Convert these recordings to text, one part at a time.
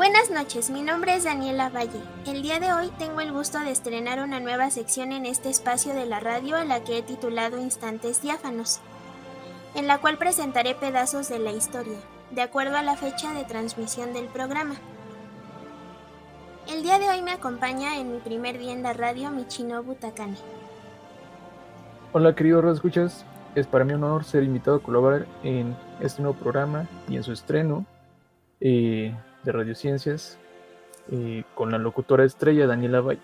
Buenas noches, mi nombre es Daniela Valle. El día de hoy tengo el gusto de estrenar una nueva sección en este espacio de la radio a la que he titulado Instantes Diáfanos, en la cual presentaré pedazos de la historia, de acuerdo a la fecha de transmisión del programa. El día de hoy me acompaña en mi primer día en la radio Michinobu Takane. Hola queridos radioescuchas, es para mí un honor ser invitado a colaborar en este nuevo programa y en su estreno de Radiociencias con la locutora estrella Daniela Valle.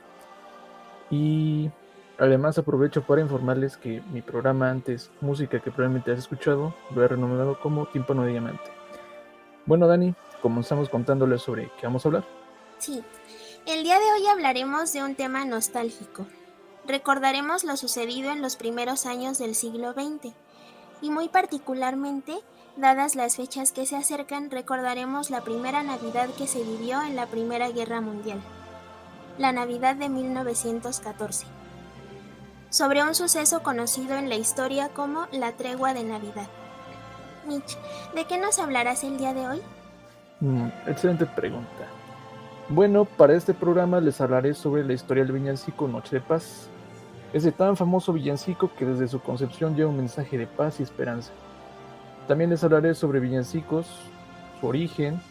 Y además aprovecho para informarles que mi programa antes, música que probablemente has escuchado, lo he renombrado como Tímpano de Diamante. Bueno Dani, comenzamos contándoles sobre qué vamos a hablar. Sí, el día de hoy hablaremos de un tema nostálgico. Recordaremos lo sucedido en los primeros años del siglo XX, y muy particularmente, dadas las fechas que se acercan, recordaremos la primera Navidad que se vivió en la Primera Guerra Mundial, la Navidad de 1914, sobre un suceso conocido en la historia como la Tregua de Navidad. Mitch, ¿de qué nos hablarás el día de hoy? Excelente pregunta. Bueno, para este programa les hablaré sobre la historia del villancico Noche de Paz. Ese tan famoso villancico que desde su concepción lleva un mensaje de paz y esperanza. También les hablaré sobre villancicos, su origen,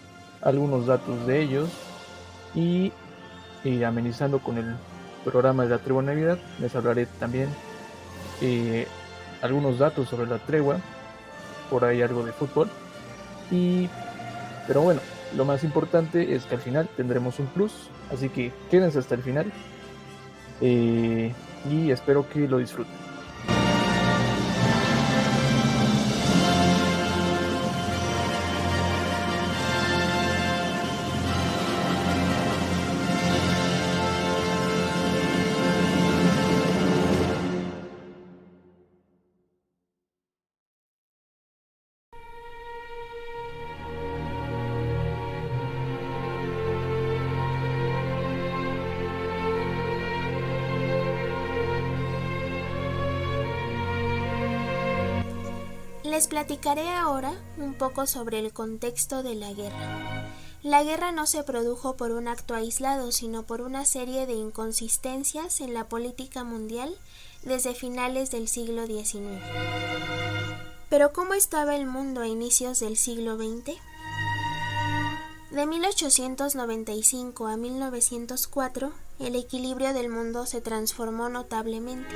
algunos datos de ellos y amenizando con el programa de la Tregua de Navidad, les hablaré también algunos datos sobre la tregua, por ahí algo de fútbol. Pero bueno, lo más importante es que al final tendremos un plus, así que quédense hasta el final y espero que lo disfruten. Les platicaré ahora un poco sobre el contexto de la guerra. La guerra no se produjo por un acto aislado, sino por una serie de inconsistencias en la política mundial desde finales del siglo XIX. Pero ¿cómo estaba el mundo a inicios del siglo XX? De 1895 a 1904, el equilibrio del mundo se transformó notablemente.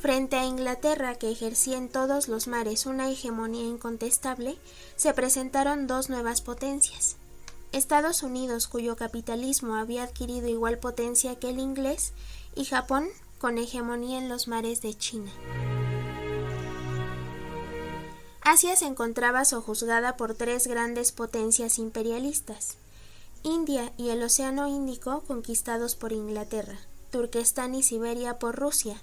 Frente a Inglaterra, que ejercía en todos los mares una hegemonía incontestable, se presentaron dos nuevas potencias. Estados Unidos, cuyo capitalismo había adquirido igual potencia que el inglés, y Japón, con hegemonía en los mares de China. Asia se encontraba sojuzgada por tres grandes potencias imperialistas: India y el Océano Índico conquistados por Inglaterra, Turquestán y Siberia por Rusia,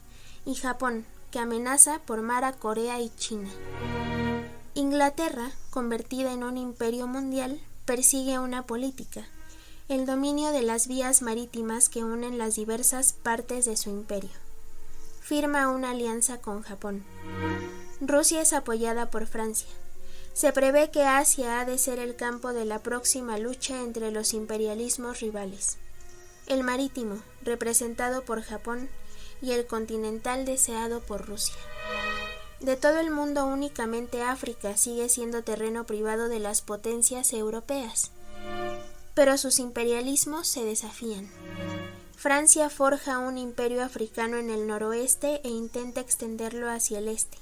y Japón, que amenaza por mar a Corea y China. Inglaterra, convertida en un imperio mundial, persigue una política: el dominio de las vías marítimas que unen las diversas partes de su imperio. Firma una alianza con Japón. Rusia es apoyada por Francia. Se prevé que Asia ha de ser el campo de la próxima lucha entre los imperialismos rivales: el marítimo, representado por Japón, y el continental, deseado por Rusia. De todo el mundo, únicamente África sigue siendo terreno privado de las potencias europeas, pero sus imperialismos se desafían. Francia forja un imperio africano en el noroeste e intenta extenderlo hacia el este,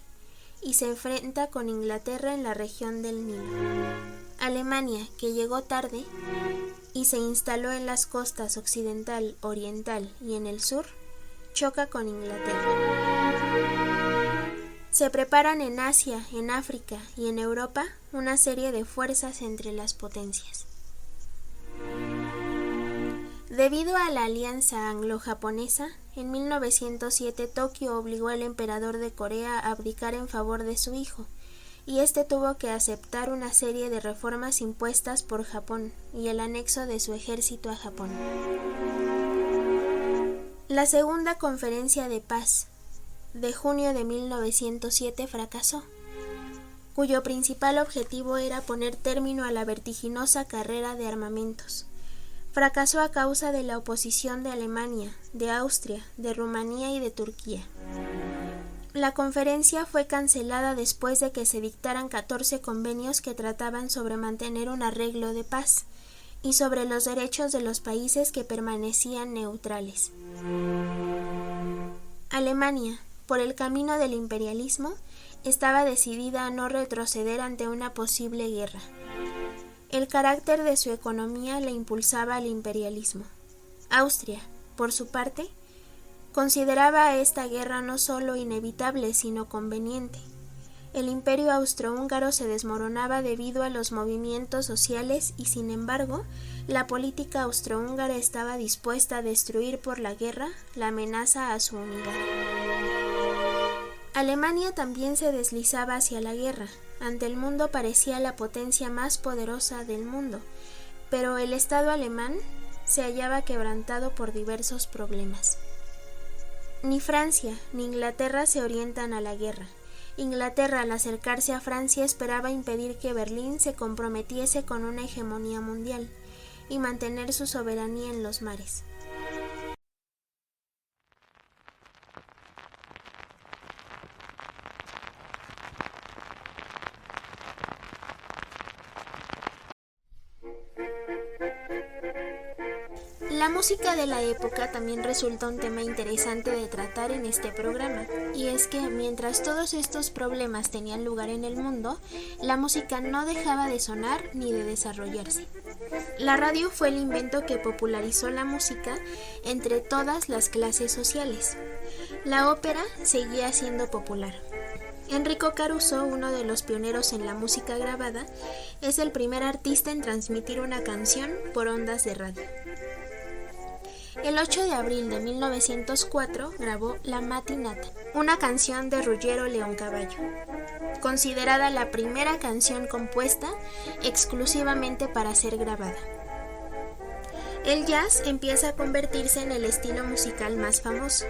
y se enfrenta con Inglaterra en la región del Nilo. Alemania, que llegó tarde y se instaló en las costas occidental, oriental y en el sur, choca con Inglaterra. Se preparan en Asia, en África y en Europa una serie de fuerzas entre las potencias. Debido a la alianza anglo-japonesa, en 1907 Tokio obligó al emperador de Corea a abdicar en favor de su hijo, y este tuvo que aceptar una serie de reformas impuestas por Japón y el anexo de su ejército a Japón. La Segunda Conferencia de Paz de junio de 1907 fracasó. cuyo principal objetivo era poner término a la vertiginosa carrera de armamentos. Fracasó a causa de la oposición de Alemania, de Austria, de Rumanía y de Turquía. La conferencia fue cancelada después de que se dictaran 14 convenios que trataban sobre mantener un arreglo de paz y sobre los derechos de los países que permanecían neutrales. Alemania, por el camino del imperialismo, estaba decidida a no retroceder ante una posible guerra. El carácter de su economía la impulsaba al imperialismo. Austria, por su parte, consideraba a esta guerra no solo inevitable, sino conveniente. El imperio austrohúngaro se desmoronaba debido a los movimientos sociales y, sin embargo, la política austrohúngara estaba dispuesta a destruir por la guerra la amenaza a su unidad. Alemania también se deslizaba hacia la guerra. Ante el mundo parecía la potencia más poderosa del mundo, pero el Estado alemán se hallaba quebrantado por diversos problemas. Ni Francia ni Inglaterra se orientan a la guerra. Inglaterra, al acercarse a Francia, esperaba impedir que Berlín se comprometiese con una hegemonía mundial y mantener su soberanía en los mares. La música de la época también resulta un tema interesante de tratar en este programa, y es que mientras todos estos problemas tenían lugar en el mundo, la música no dejaba de sonar ni de desarrollarse. La radio fue el invento que popularizó la música entre todas las clases sociales. La ópera seguía siendo popular. Enrico Caruso, uno de los pioneros en la música grabada, es el primer artista en transmitir una canción por ondas de radio. El 8 de abril de 1904 grabó La Mattinata, una canción de Ruggero Leoncavallo, considerada la primera canción compuesta exclusivamente para ser grabada. El jazz empieza a convertirse en el estilo musical más famoso.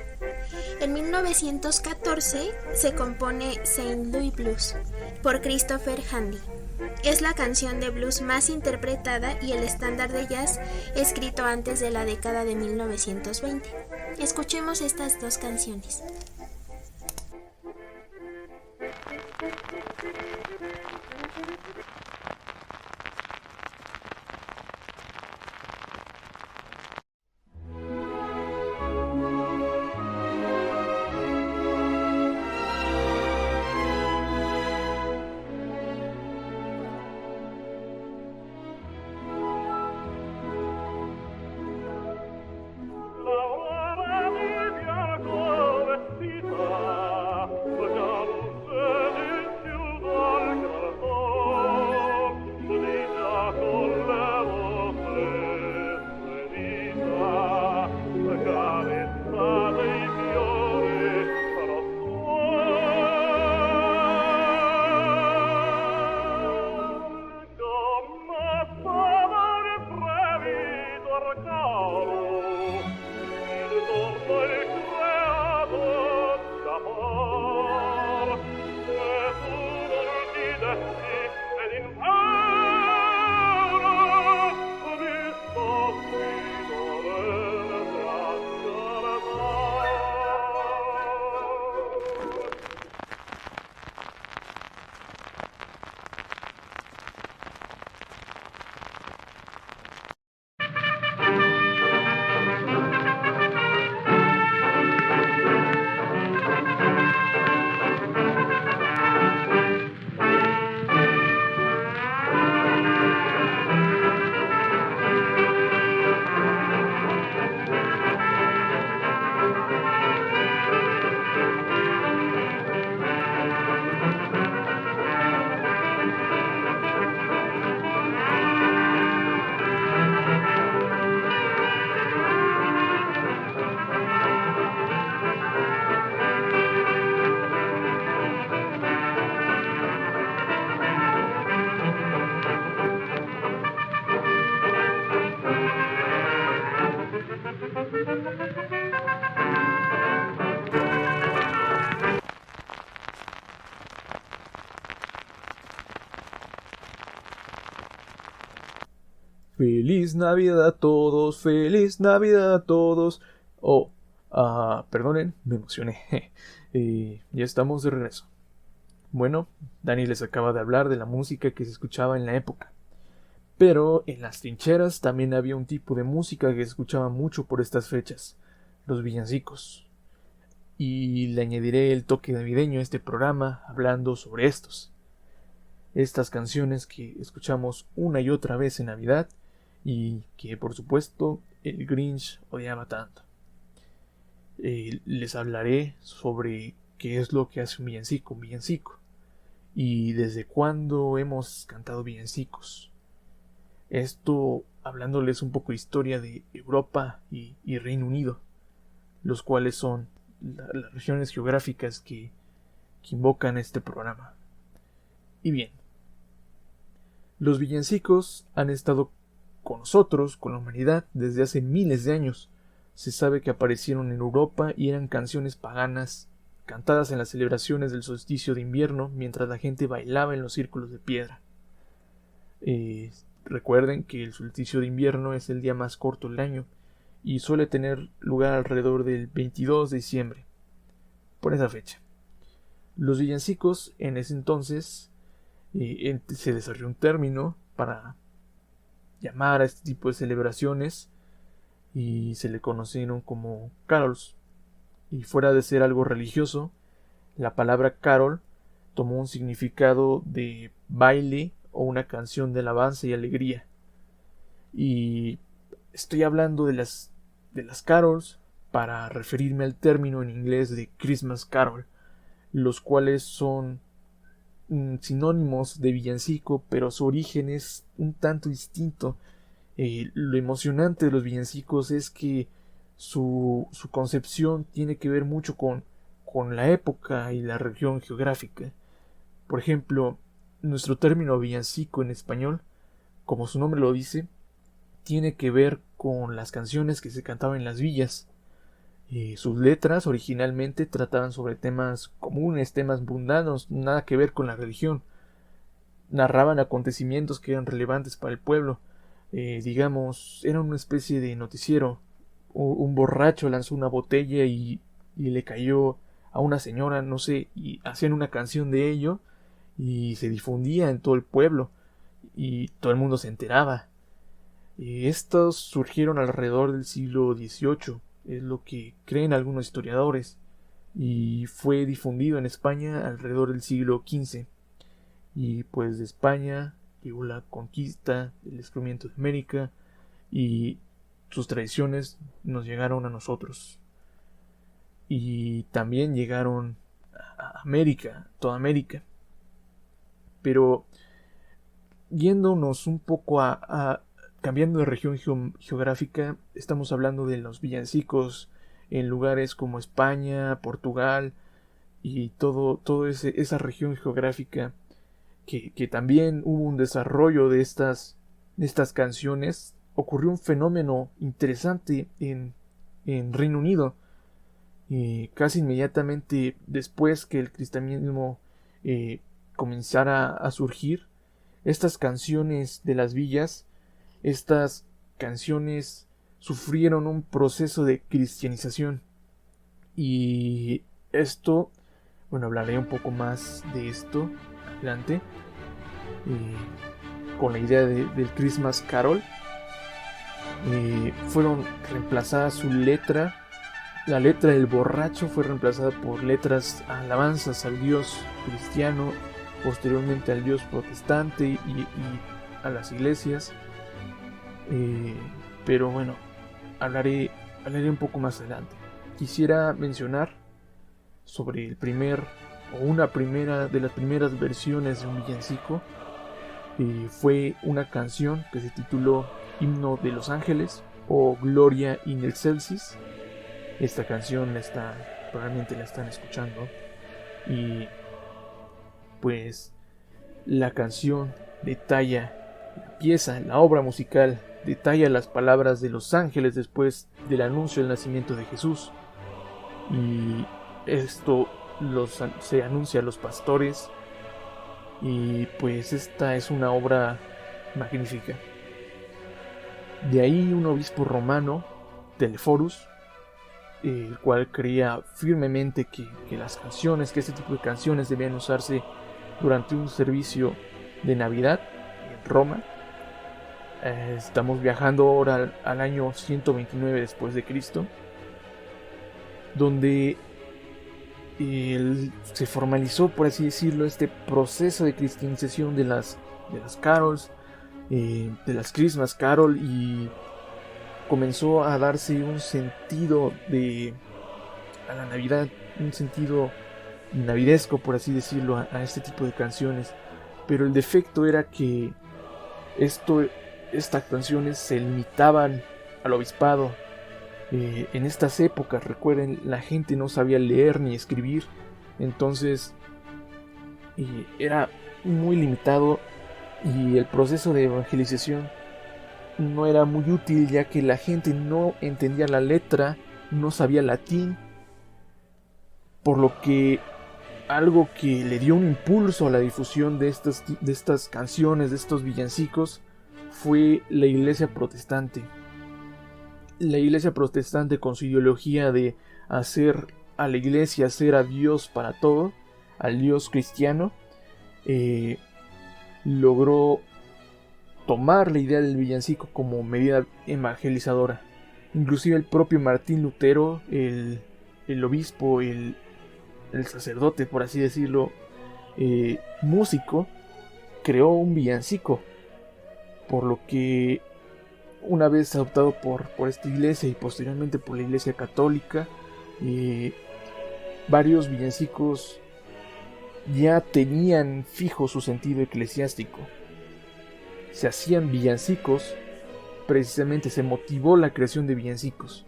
En 1914 se compone St. Louis Blues por Christopher Handy. Es la canción de blues más interpretada y el estándar de jazz escrito antes de la década de 1920. Escuchemos estas dos canciones. Feliz Navidad a todos, feliz Navidad a todos. Oh, perdonen, me emocioné. Ya estamos de regreso. Bueno, Dani les acaba de hablar de la música que se escuchaba en la época. Pero en las trincheras también había un tipo de música que se escuchaba mucho por estas fechas, los villancicos. Y le añadiré el toque navideño a este programa hablando sobre estos. Estas canciones que escuchamos una y otra vez en Navidad y que por supuesto el Grinch odiaba tanto. Les hablaré sobre qué es lo que hace un villancico y desde cuándo hemos cantado villancicos. Esto hablándoles un poco de historia de Europa y Reino Unido, los cuales son las regiones geográficas que invocan este programa. Y bien, los villancicos han estado con nosotros, con la humanidad, desde hace miles de años. Se sabe que aparecieron en Europa y eran canciones paganas cantadas en las celebraciones del solsticio de invierno mientras la gente bailaba en los círculos de piedra. Recuerden que el solsticio de invierno es el día más corto del año y suele tener lugar alrededor del 22 de diciembre, por esa fecha. Los villancicos en ese entonces se desarrolló un término para llamar a este tipo de celebraciones y se le conocieron como carols. Y fuera de ser algo religioso, la palabra carol tomó un significado de baile o una canción de alabanza y alegría. Y estoy hablando de las carols para referirme al término en inglés de Christmas Carol, los cuales son sinónimos de villancico, pero su origen es un tanto distinto. Lo emocionante de los villancicos es que su concepción tiene que ver mucho con la época y la región geográfica. Por ejemplo, nuestro término villancico en español, como su nombre lo dice, tiene que ver con las canciones que se cantaban en las villas. Sus letras originalmente trataban sobre temas comunes, temas mundanos, nada que ver con la religión. Narraban acontecimientos que eran relevantes para el pueblo. Digamos, era una especie de noticiero. Un borracho lanzó una botella y le cayó a una señora, no sé, y hacían una canción de ello y se difundía en todo el pueblo y todo el mundo se enteraba. Estos surgieron alrededor del siglo XVIII, es lo que creen algunos historiadores, y fue difundido en España alrededor del siglo XV. Y pues de España llegó la conquista, el descubrimiento de América, y sus tradiciones nos llegaron a nosotros. Y también llegaron a América, toda América. Pero yéndonos un poco cambiando de región geográfica, estamos hablando de los villancicos en lugares como España, Portugal y todo esa región geográfica que también hubo un desarrollo de estas canciones. Ocurrió un fenómeno interesante en Reino Unido. Casi inmediatamente después que el cristianismo comenzara a surgir, estas canciones de las villas, estas canciones sufrieron un proceso de cristianización. Y esto, bueno, hablaré un poco más de esto adelante, con la idea del Christmas Carol. Fueron reemplazadas la letra del borracho fue reemplazada por letras alabanzas al Dios cristiano, posteriormente al Dios protestante y a las iglesias. Pero bueno, hablaré un poco más adelante. Quisiera mencionar sobre una de las primeras versiones de un villancico. Fue una canción que se tituló Himno de los Ángeles o Gloria in Excelsis. Esta canción probablemente la están escuchando, y pues la canción detalla la obra musical detalla las palabras de los ángeles después del anuncio del nacimiento de Jesús, y esto se anuncia a los pastores, y pues esta es una obra magnífica. De ahí un obispo romano, Teleforus, el cual creía firmemente que este tipo de canciones debían usarse durante un servicio de Navidad en Roma. Estamos viajando ahora al año 129 después de Cristo, donde se formalizó, por así decirlo, este proceso de cristianización de las carols, de las Christmas Carol, y comenzó a darse un sentido a la Navidad, un sentido navidesco, por así decirlo, a este tipo de canciones. Pero el defecto era que estas canciones se limitaban al obispado. En estas épocas, recuerden, la gente no sabía leer ni escribir, entonces era muy limitado, y el proceso de evangelización no era muy útil, ya que la gente no entendía la letra, no sabía latín, por lo que algo que le dio un impulso a la difusión de estas canciones, de estos villancicos, fue la Iglesia protestante. La Iglesia protestante, con su ideología de hacer a la Iglesia, hacer a Dios para todo, al Dios cristiano, logró tomar la idea del villancico como medida evangelizadora. Inclusive el propio Martín Lutero, el obispo, el sacerdote, por así decirlo, músico, creó un villancico, por lo que una vez adoptado por esta iglesia y posteriormente por la Iglesia Católica, varios villancicos ya tenían fijo su sentido eclesiástico. Se hacían villancicos, precisamente se motivó la creación de villancicos,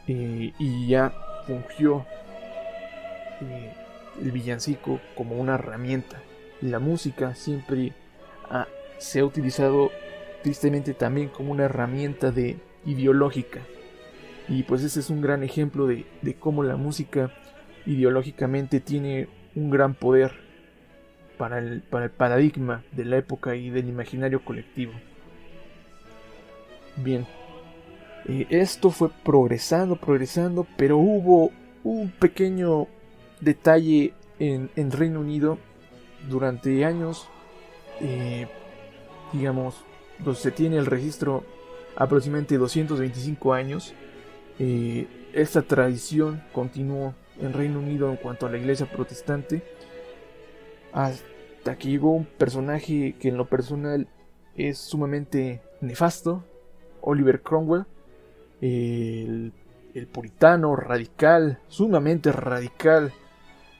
y ya fungió el villancico como una herramienta. La música siempre se ha utilizado tristemente también como una herramienta ideológica, y pues ese es un gran ejemplo de cómo la música ideológicamente tiene un gran poder para el paradigma de la época y del imaginario colectivo. Bien, esto fue progresando, pero hubo un pequeño detalle en Reino Unido durante años, digamos, se tiene el registro aproximadamente 225 años. Esta tradición continuó en Reino Unido en cuanto a la iglesia protestante, hasta que llegó un personaje que en lo personal es sumamente nefasto, Oliver Cromwell, el puritano radical, sumamente radical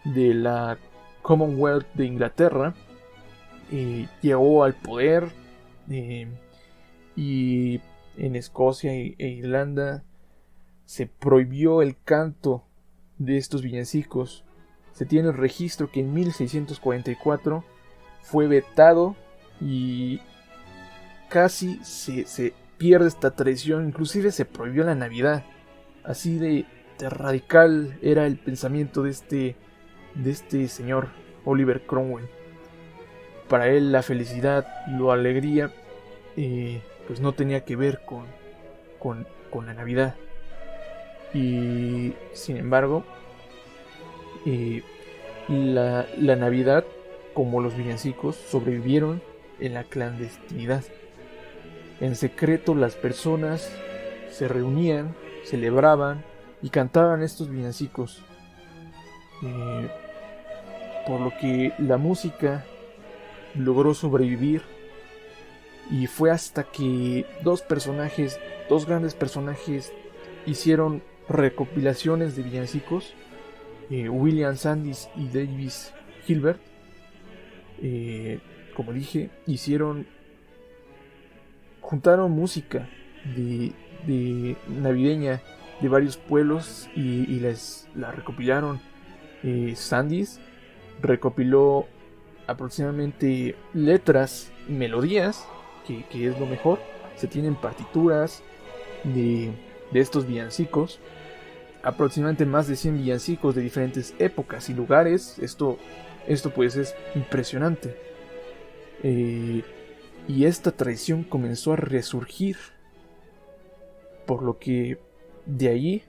de la Commonwealth de Inglaterra. Llegó al poder, y en Escocia e Irlanda se prohibió el canto de estos villancicos. Se tiene el registro que en 1644 fue vetado y casi se pierde esta tradición. Inclusive se prohibió la Navidad. Así de radical era el pensamiento de este señor Oliver Cromwell. Para él la felicidad, la alegría, pues no tenía que ver con la Navidad. Y sin embargo, la Navidad, como los villancicos, sobrevivieron en la clandestinidad. En secreto las personas se reunían, celebraban y cantaban estos villancicos, por lo que la música logró sobrevivir. Y fue hasta que dos grandes personajes hicieron recopilaciones de villancicos, William Sandys y Davis Gilbert, como dije, juntaron música de navideña de varios pueblos y la recopilaron. Sandys recopiló aproximadamente letras y melodías, que es lo mejor. Se tienen partituras de estos villancicos, aproximadamente más de 100 villancicos de diferentes épocas y lugares. Esto pues es impresionante. Y esta tradición comenzó a resurgir por lo que de ahí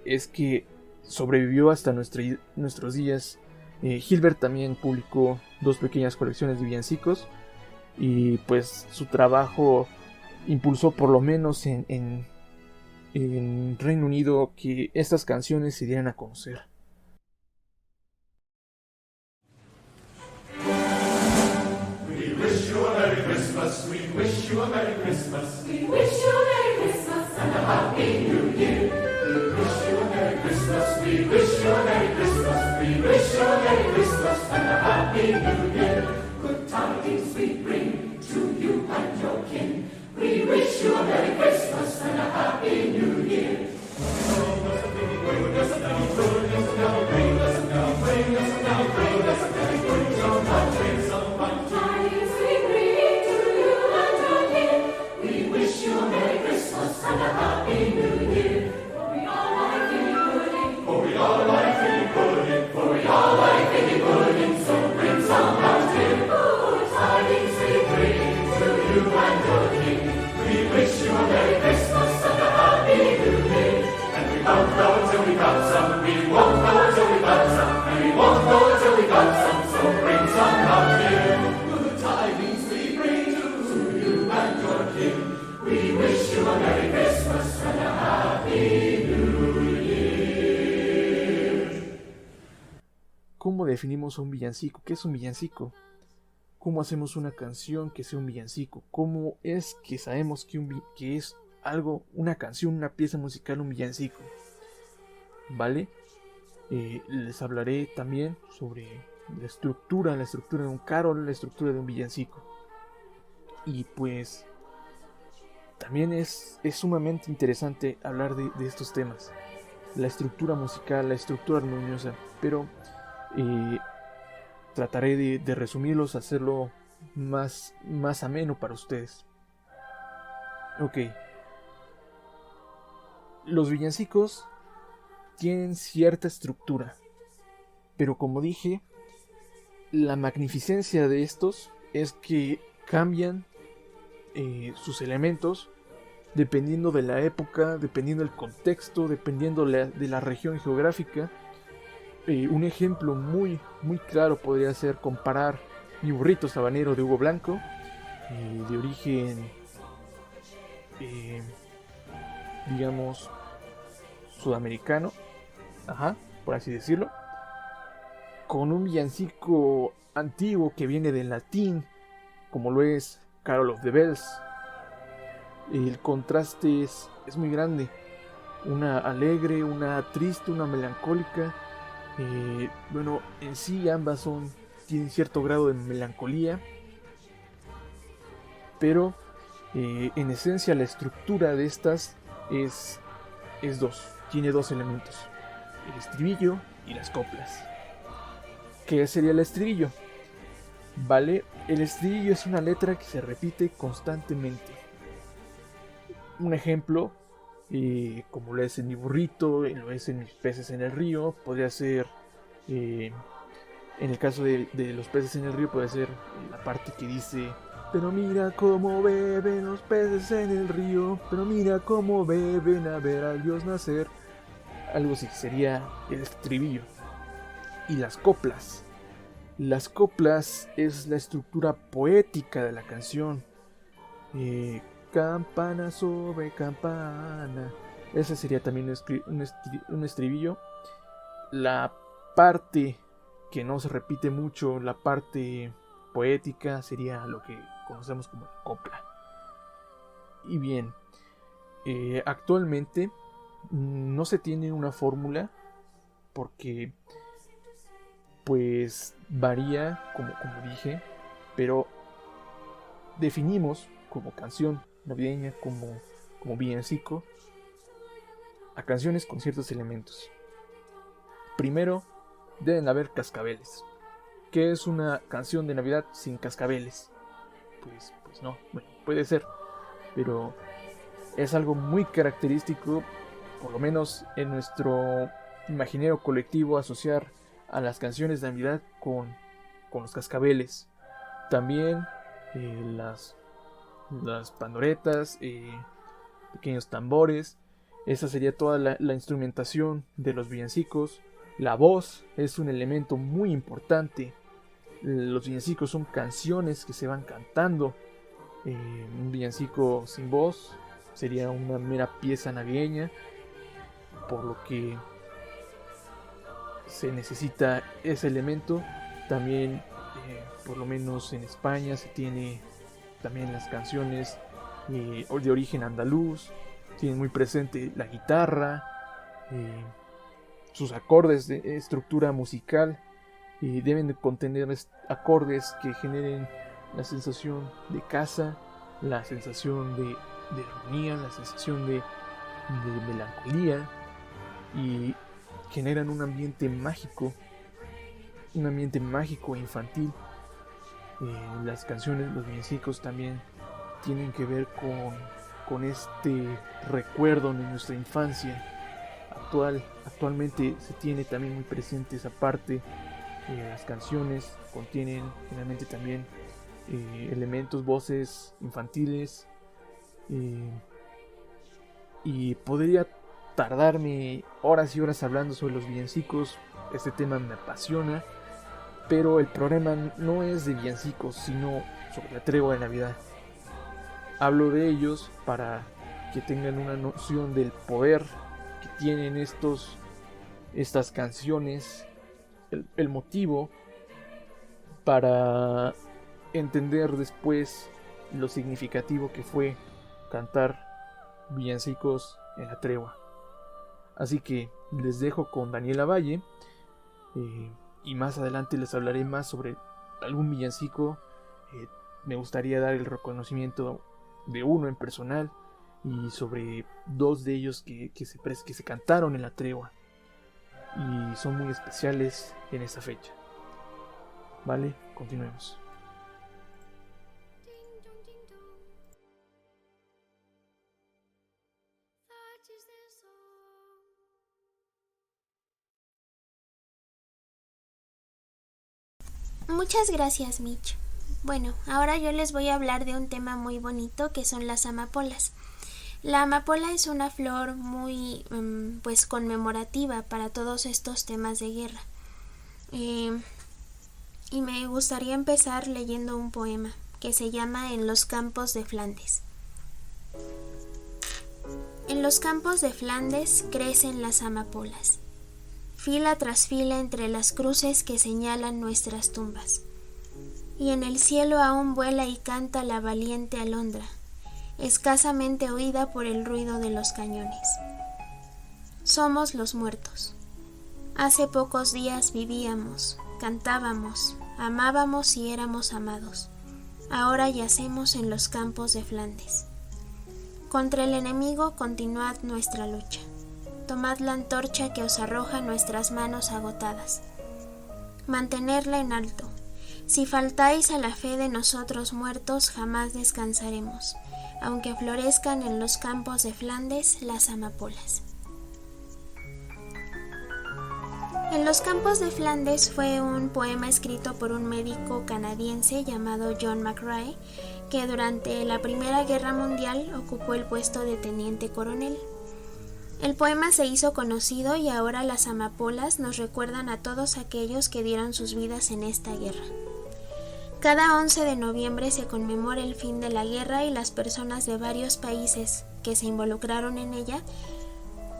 es que sobrevivió hasta nuestros días. Hilbert también publicó 2 pequeñas colecciones de villancicos y pues su trabajo impulsó por lo menos en Reino Unido que estas canciones se dieran a conocer. We wish you a Merry Christmas, we wish you a Merry Christmas, we wish you a Merry Christmas and a Happy New Year. We wish you a Merry Christmas, we wish you a Merry Christmas, we wish you a Merry Christmas and a Happy New Year. Good tidings we bring to you and your kin. We wish you a Merry Christmas and a Happy New Year. ¿Cómo definimos un villancico? ¿Qué es un villancico? ¿Cómo hacemos una canción que sea un villancico? ¿Cómo es que sabemos que es algo, una canción, una pieza musical, un villancico? ¿Vale? Les hablaré también sobre la estructura de un carol, la estructura de un villancico. Y pues también es sumamente interesante hablar de estos temas. La estructura musical, la estructura armoniosa. Pero trataré de resumirlos, hacerlo más ameno para ustedes. Ok. Los villancicos tienen cierta estructura, pero como dije, la magnificencia de estos es que cambian sus elementos dependiendo de la época, dependiendo del contexto, dependiendo de la región geográfica. Un ejemplo muy claro podría ser comparar Mi burrito sabanero de Hugo Blanco, de origen digamos sudamericano, por así decirlo, con un villancico antiguo que viene del latín, como lo es Carol of the Bells. El contraste es muy grande, una alegre, una triste, una melancólica. Bueno, en sí ambas tienen cierto grado de melancolía, pero en esencia la estructura de estas es tiene 2 elementos: el estribillo y las coplas. ¿Qué sería el estribillo? Vale, el estribillo es una letra que se repite constantemente. Un ejemplo, como lo es en Mi burrito, lo es en Mis peces en el río, podría ser, en el caso de los peces en el río, puede ser la parte que dice: pero mira cómo beben los peces en el río, pero mira cómo beben a ver al Dios nacer. Algo así sería el estribillo. Y las coplas. Las coplas es la estructura poética de la canción. Campana sobre campana. Ese sería también un estribillo. La parte que no se repite mucho, la parte poética, sería lo que conocemos como la copla. Y bien, actualmente no se tiene una fórmula, porque pues varía, como dije, pero definimos como canción navideña, como villancico, a canciones con ciertos elementos. Primero, deben haber cascabeles. ¿Qué es una canción de Navidad sin cascabeles? Pues no, bueno, puede ser, pero es algo muy característico, por lo menos en nuestro imaginario colectivo, asociar a las canciones de Navidad con los cascabeles. También las pandoretas, pequeños tambores, Esa sería toda la instrumentación de los villancicos. La voz es un elemento muy importante. Los villancicos son canciones que se van cantando. Un villancico sin voz sería una mera pieza navideña, por lo que se necesita ese elemento. También, por lo menos en España, se tiene también las canciones de origen andaluz. Tienen muy presente la guitarra, sus acordes de estructura musical. Deben de contener acordes que generen la sensación de casa, la sensación de armonía, la sensación de melancolía, y generan un ambiente mágico e infantil. Las canciones, los villancicos también tienen que ver con este recuerdo de nuestra infancia. Actualmente se tiene también muy presente esa parte. Las canciones contienen generalmente también elementos, voces infantiles, y podría tardarme horas y horas hablando sobre los villancicos. Este tema me apasiona, pero el problema no es de villancicos, sino sobre la tregua de Navidad. Hablo de ellos para que tengan una noción del poder que tienen estas canciones, el motivo para entender después lo significativo que fue cantar villancicos en la tregua. Así que les dejo con Daniela Valle, y más adelante les hablaré más sobre algún villancico. Me gustaría dar el reconocimiento de uno en personal y sobre dos de ellos que se cantaron en la tregua y son muy especiales en esta fecha. Vale, continuemos. Muchas gracias, Mitch. Bueno, ahora yo les voy a hablar de un tema muy bonito que son las amapolas. La amapola es una flor muy conmemorativa para todos estos temas de guerra. Y me gustaría empezar leyendo un poema que se llama En los campos de Flandes. En los campos de Flandes crecen las amapolas, fila tras fila entre las cruces que señalan nuestras tumbas. Y en el cielo aún vuela y canta la valiente alondra, escasamente oída por el ruido de los cañones. Somos los muertos. Hace pocos días vivíamos, cantábamos, amábamos y éramos amados. Ahora yacemos en los campos de Flandes. Contra el enemigo continuad nuestra lucha. Tomad la antorcha que os arroja nuestras manos agotadas. Mantenerla en alto. Si faltáis a la fe de nosotros muertos, jamás descansaremos, aunque florezcan en los campos de Flandes las amapolas. En los campos de Flandes fue un poema escrito por un médico canadiense llamado John McRae, que durante la Primera Guerra Mundial ocupó el puesto de teniente coronel. El poema se hizo conocido y ahora las amapolas nos recuerdan a todos aquellos que dieron sus vidas en esta guerra. Cada 11 de noviembre se conmemora el fin de la guerra y las personas de varios países que se involucraron en ella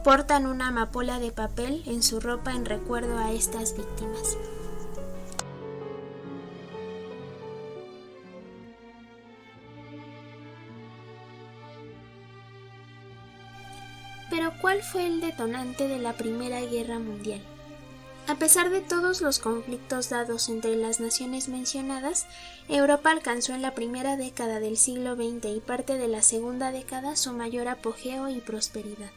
portan una amapola de papel en su ropa en recuerdo a estas víctimas. Pero ¿cuál fue el detonante de la Primera Guerra Mundial? A pesar de todos los conflictos dados entre las naciones mencionadas, Europa alcanzó en la primera década del siglo XX y parte de la segunda década su mayor apogeo y prosperidad.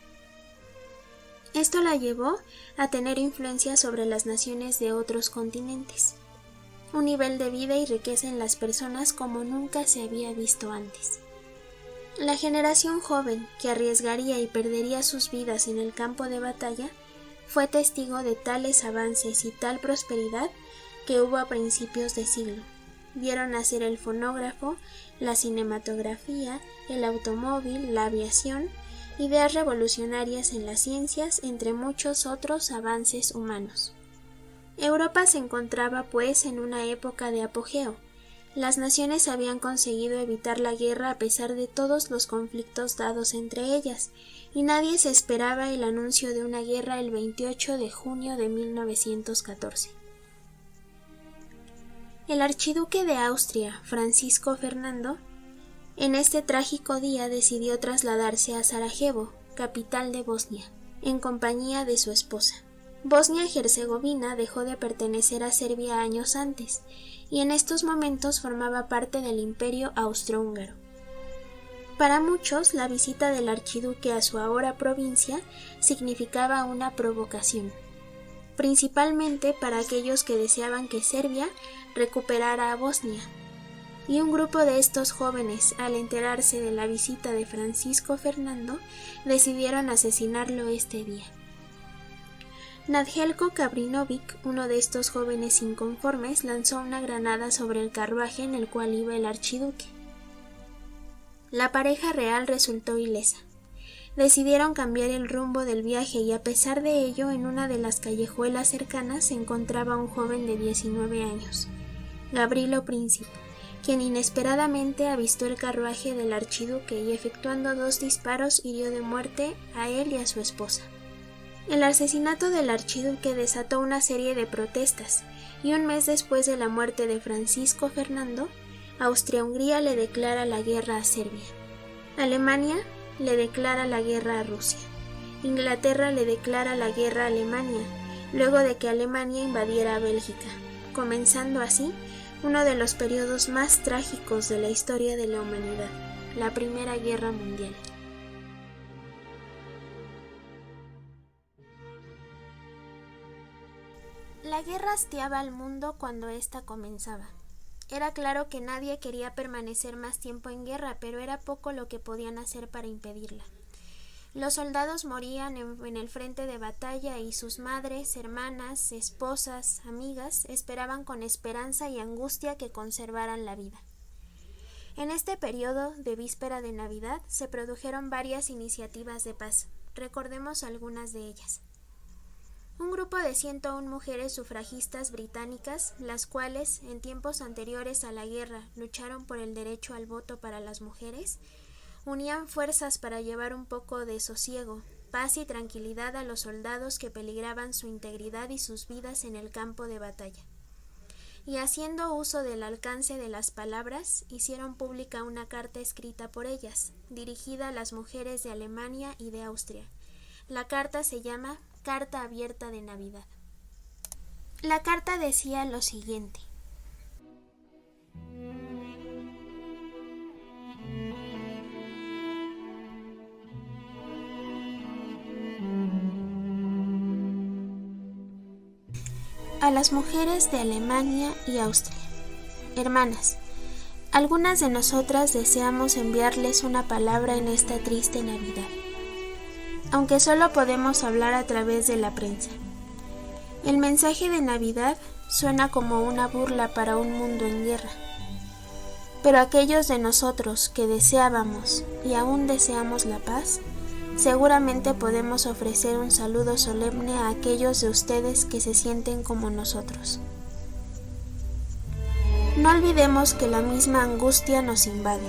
Esto la llevó a tener influencia sobre las naciones de otros continentes, un nivel de vida y riqueza en las personas como nunca se había visto antes. La generación joven, que arriesgaría y perdería sus vidas en el campo de batalla, fue testigo de tales avances y tal prosperidad que hubo a principios de siglo. Vieron nacer el fonógrafo, la cinematografía, el automóvil, la aviación ideas revolucionarias en las ciencias, entre muchos otros avances humanos. Europa se encontraba, pues, en una época de apogeo. Las naciones habían conseguido evitar la guerra a pesar de todos los conflictos dados entre ellas, y nadie se esperaba el anuncio de una guerra el 28 de junio de 1914. El archiduque de Austria, Francisco Fernando, en este trágico día decidió trasladarse a Sarajevo, capital de Bosnia, en compañía de su esposa. Bosnia-Herzegovina dejó de pertenecer a Serbia años antes, y en estos momentos formaba parte del Imperio Austrohúngaro. Para muchos, la visita del archiduque a su ahora provincia significaba una provocación, principalmente para aquellos que deseaban que Serbia recuperara a Bosnia, y un grupo de estos jóvenes, al enterarse de la visita de Francisco Fernando, decidieron asesinarlo este día. Nadjelko Kabrinović, uno de estos jóvenes inconformes, lanzó una granada sobre el carruaje en el cual iba el archiduque. La pareja real resultó ilesa. Decidieron cambiar el rumbo del viaje y a pesar de ello, en una de las callejuelas cercanas se encontraba un joven de 19 años, Gavrilo Princip, quien inesperadamente avistó el carruaje del archiduque y efectuando 2 disparos hirió de muerte a él y a su esposa. El asesinato del archiduque desató una serie de protestas, y un mes después de la muerte de Francisco Fernando, Austria-Hungría le declara la guerra a Serbia. Alemania le declara la guerra a Rusia. Inglaterra le declara la guerra a Alemania, luego de que Alemania invadiera a Bélgica, comenzando así uno de los periodos más trágicos de la historia de la humanidad, la Primera Guerra Mundial. La guerra hastiaba al mundo cuando ésta comenzaba. Era claro que nadie quería permanecer más tiempo en guerra, pero era poco lo que podían hacer para impedirla. Los soldados morían en el frente de batalla y sus madres, hermanas, esposas, amigas esperaban con esperanza y angustia que conservaran la vida. En este periodo de víspera de Navidad se produjeron varias iniciativas de paz. Recordemos algunas de ellas. Un grupo de 101 mujeres sufragistas británicas, las cuales, en tiempos anteriores a la guerra, lucharon por el derecho al voto para las mujeres, unían fuerzas para llevar un poco de sosiego, paz y tranquilidad a los soldados que peligraban su integridad y sus vidas en el campo de batalla. Y haciendo uso del alcance de las palabras, hicieron pública una carta escrita por ellas, dirigida a las mujeres de Alemania y de Austria. La carta se llama Carta Abierta de Navidad. La carta decía lo siguiente: a las mujeres de Alemania y Austria. Hermanas, algunas de nosotras deseamos enviarles una palabra en esta triste Navidad, aunque solo podemos hablar a través de la prensa. El mensaje de Navidad suena como una burla para un mundo en guerra, pero aquellos de nosotros que deseábamos y aún deseamos la paz, seguramente podemos ofrecer un saludo solemne a aquellos de ustedes que se sienten como nosotros. No olvidemos que la misma angustia nos invade,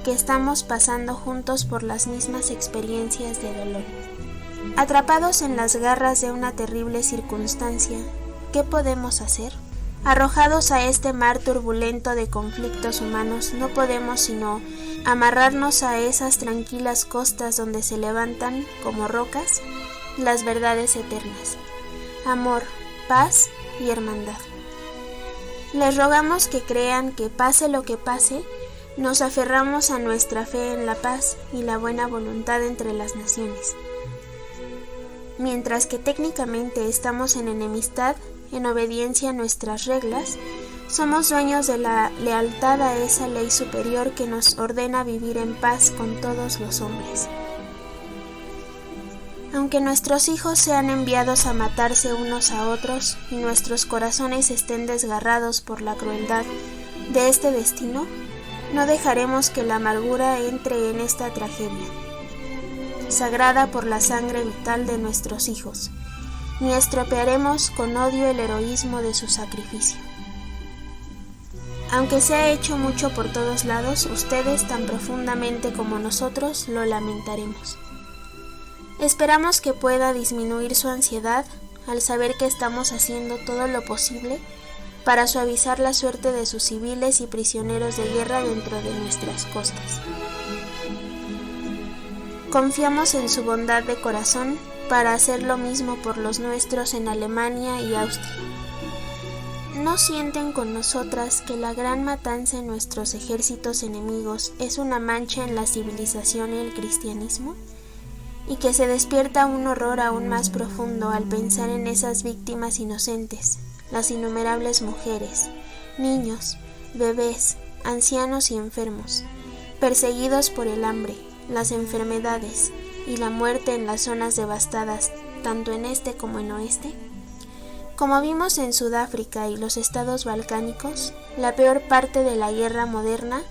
que estamos pasando juntos por las mismas experiencias de dolor. Atrapados en las garras de una terrible circunstancia, ¿qué podemos hacer? Arrojados a este mar turbulento de conflictos humanos, no podemos sino amarrarnos a esas tranquilas costas donde se levantan, como rocas, las verdades eternas: amor, paz y hermandad. Les rogamos que crean que, pase lo que pase, nos aferramos a nuestra fe en la paz y la buena voluntad entre las naciones. Mientras que técnicamente estamos en enemistad, en obediencia a nuestras reglas, somos dueños de la lealtad a esa ley superior que nos ordena vivir en paz con todos los hombres. Aunque nuestros hijos sean enviados a matarse unos a otros y nuestros corazones estén desgarrados por la crueldad de este destino, no dejaremos que la amargura entre en esta tragedia. sagrada por la sangre vital de nuestros hijos, ni estropearemos con odio el heroísmo de su sacrificio. Aunque se ha hecho mucho por todos lados, ustedes tan profundamente como nosotros lo lamentaremos. Esperamos que pueda disminuir su ansiedad al saber que estamos haciendo todo lo posible para suavizar la suerte de sus civiles y prisioneros de guerra dentro de nuestras costas. Confiamos en su bondad de corazón para hacer lo mismo por los nuestros en Alemania y Austria. ¿No sienten con nosotras que la gran matanza en nuestros ejércitos enemigos es una mancha en la civilización y el cristianismo? Y que se despierta un horror aún más profundo al pensar en esas víctimas inocentes, las innumerables mujeres, niños, bebés, ancianos y enfermos, perseguidos por el hambre, las enfermedades y la muerte en las zonas devastadas, tanto en este como en oeste? Como vimos en Sudáfrica y los estados balcánicos, la peor parte de la guerra moderna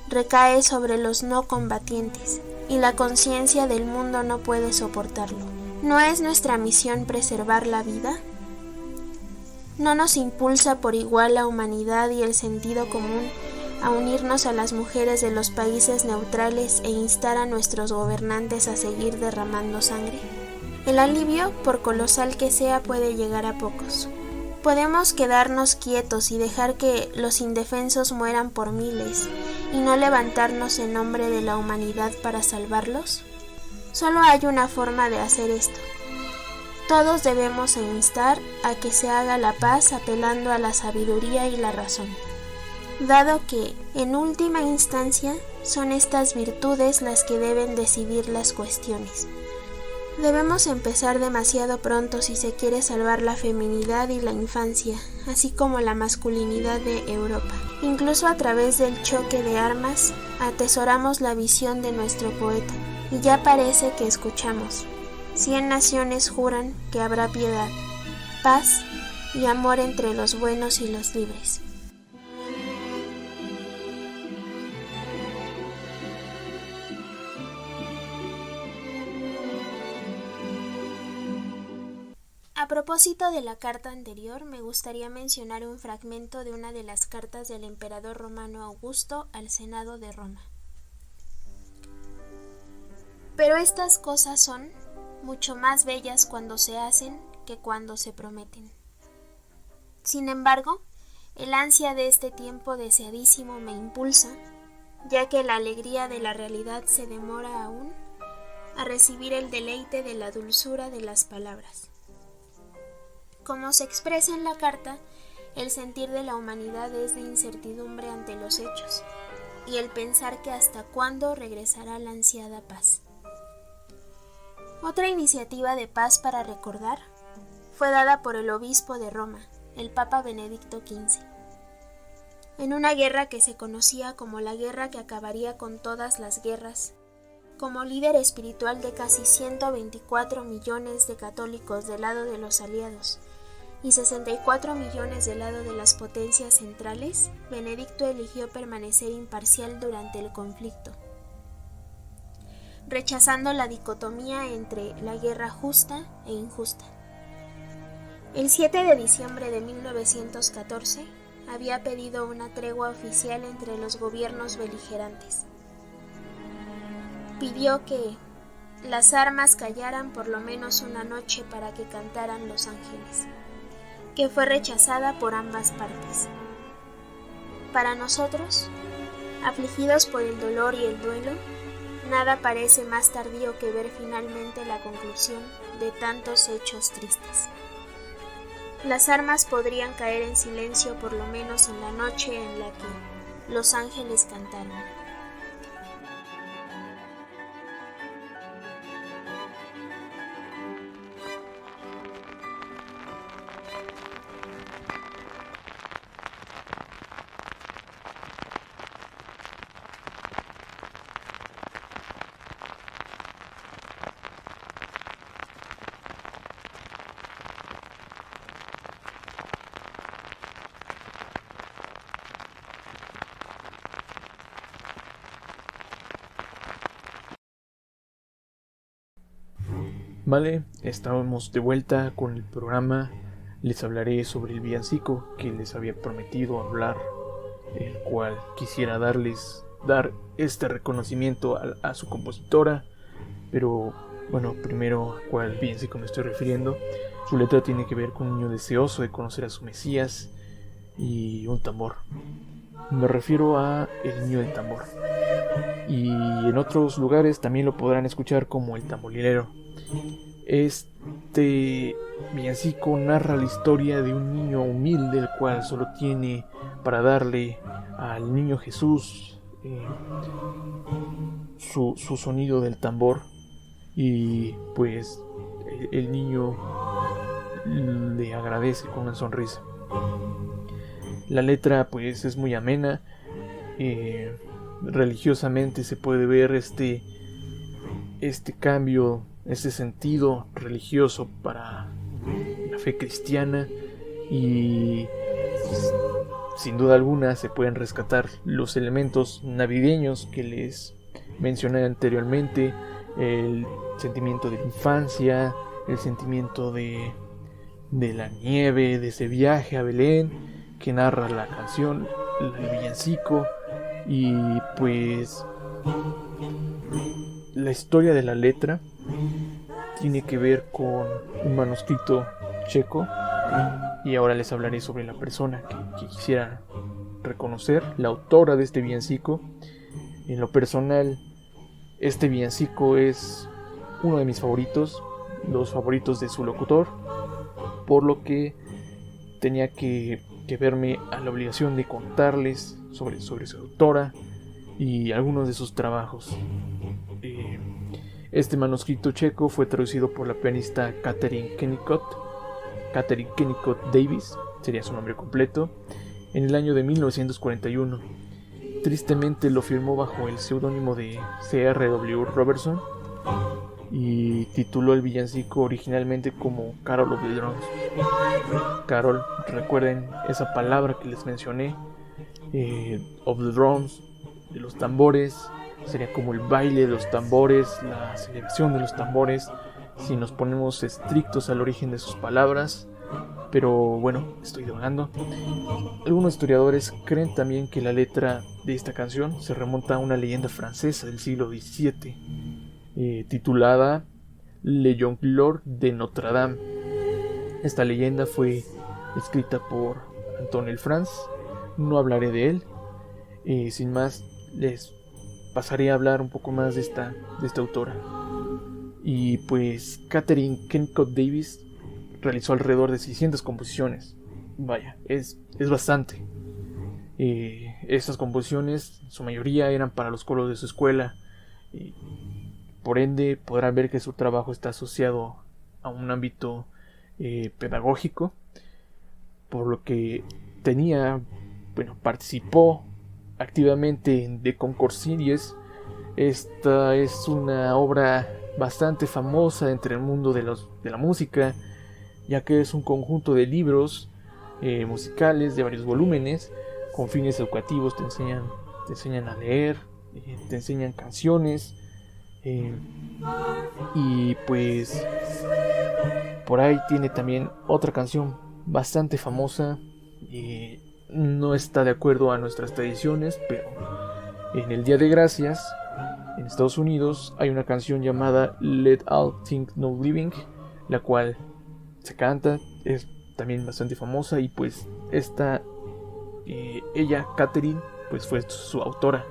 recae sobre los no combatientes, y la conciencia del mundo no puede soportarlo. ¿No es nuestra misión preservar la vida? ¿No nos impulsa por igual la humanidad y el sentido común a unirnos a las mujeres de los países neutrales e instar a nuestros gobernantes a seguir derramando sangre? El alivio, por colosal que sea, puede llegar a pocos. ¿Podemos quedarnos quietos y dejar que los indefensos mueran por miles y no levantarnos en nombre de la humanidad para salvarlos? Solo hay una forma de hacer esto. Todos debemos instar a que se haga la paz apelando a la sabiduría y la razón, dado que, en última instancia, son estas virtudes las que deben decidir las cuestiones. Debemos empezar demasiado pronto si se quiere salvar la feminidad y la infancia, así como la masculinidad de Europa. Incluso a través del choque de armas, atesoramos la visión de nuestro poeta, y ya parece que escuchamos. 100 naciones juran que habrá piedad, paz y amor entre los buenos y los libres. A propósito de la carta anterior, me gustaría mencionar un fragmento de una de las cartas del emperador romano Augusto al Senado de Roma. Pero estas cosas son mucho más bellas cuando se hacen que cuando se prometen. Sin embargo, el ansia de este tiempo deseadísimo me impulsa, ya que la alegría de la realidad se demora aún, a recibir el deleite de la dulzura de las palabras. Como se expresa en la carta, el sentir de la humanidad es de incertidumbre ante los hechos, y el pensar que hasta cuándo regresará la ansiada paz. Otra iniciativa de paz para recordar fue dada por el obispo de Roma, el Papa Benedicto XV. En una guerra que se conocía como la guerra que acabaría con todas las guerras, como líder espiritual de casi 124 millones de católicos del lado de los aliados y 64 millones del lado de las potencias centrales, Benedicto eligió permanecer imparcial durante el conflicto, rechazando la dicotomía entre la guerra justa e injusta. El 7 de diciembre de 1914 había pedido una tregua oficial entre los gobiernos beligerantes. Pidió que las armas callaran por lo menos una noche para que cantaran los ángeles, que fue rechazada por ambas partes. Para nosotros, afligidos por el dolor y el duelo, nada parece más tardío que ver finalmente la conclusión de tantos hechos tristes. Las armas podrían caer en silencio por lo menos en la noche en la que los ángeles cantaron. Vale, estamos de vuelta con el programa. Les hablaré sobre el villancico que les había prometido hablar, el cual quisiera dar este reconocimiento a su compositora. Pero bueno, primero, ¿a cuál villancico me estoy refiriendo? Su letra tiene que ver con un niño deseoso de conocer a su Mesías y un tambor. Me refiero a El Niño del Tambor. Y en otros lugares también lo podrán escuchar como El Tamborilero. Este villancico narra la historia de un niño humilde, el cual solo tiene para darle al niño Jesús su sonido del tambor. Y pues el niño le agradece con una sonrisa. La letra pues es muy amena. Religiosamente se puede ver este cambio, este sentido religioso para la fe cristiana, y sin duda alguna se pueden rescatar los elementos navideños que les mencioné anteriormente, el sentimiento de la infancia, el sentimiento de la nieve, de ese viaje a Belén que narra la canción, el villancico. Y pues la historia de la letra tiene que ver con un manuscrito checo, y ahora les hablaré sobre la persona que quisiera reconocer, la autora de este villancico. En lo personal, este villancico es uno de mis favoritos, los favoritos de su locutor, por lo que tenía que verme a la obligación de contarles sobre su autora y algunos de sus trabajos. Este manuscrito checo fue traducido por la pianista Catherine Kennicott Davis, sería su nombre completo, en el año de 1941. Tristemente lo firmó bajo el seudónimo de C.R.W. Robertson y tituló el villancico originalmente como Carol of the Drums. Carol, recuerden esa palabra que les mencioné, of the drums, de los tambores, sería como el baile de los tambores, la celebración de los tambores, si nos ponemos estrictos al origen de sus palabras. Pero bueno, estoy divagando. Algunos historiadores creen también que la letra de esta canción se remonta a una leyenda francesa del siglo XVII, titulada Le Jongleur de Notre Dame. Esta leyenda fue escrita por Antoine Lefranc. No hablaré de él. Sin más, les pasaré a hablar un poco más de esta autora. Y pues Catherine Kennicott Davis realizó alrededor de 600 composiciones. Vaya, es bastante. Estas composiciones, en su mayoría, eran para los coros de su escuela. Por ende, podrán ver que su trabajo está asociado a un ámbito pedagógico, por lo que participó activamente en The Concord Series. Esta es una obra bastante famosa entre el mundo de la música, ya que es un conjunto de libros musicales de varios volúmenes con fines educativos. Te enseñan a leer, te enseñan canciones, y pues por ahí tiene también otra canción bastante famosa. No está de acuerdo a nuestras tradiciones, pero en el Día de Gracias en Estados Unidos hay una canción llamada Let All Things No Living, la cual se canta, es también bastante famosa, y pues ella, Catherine, pues fue su autora.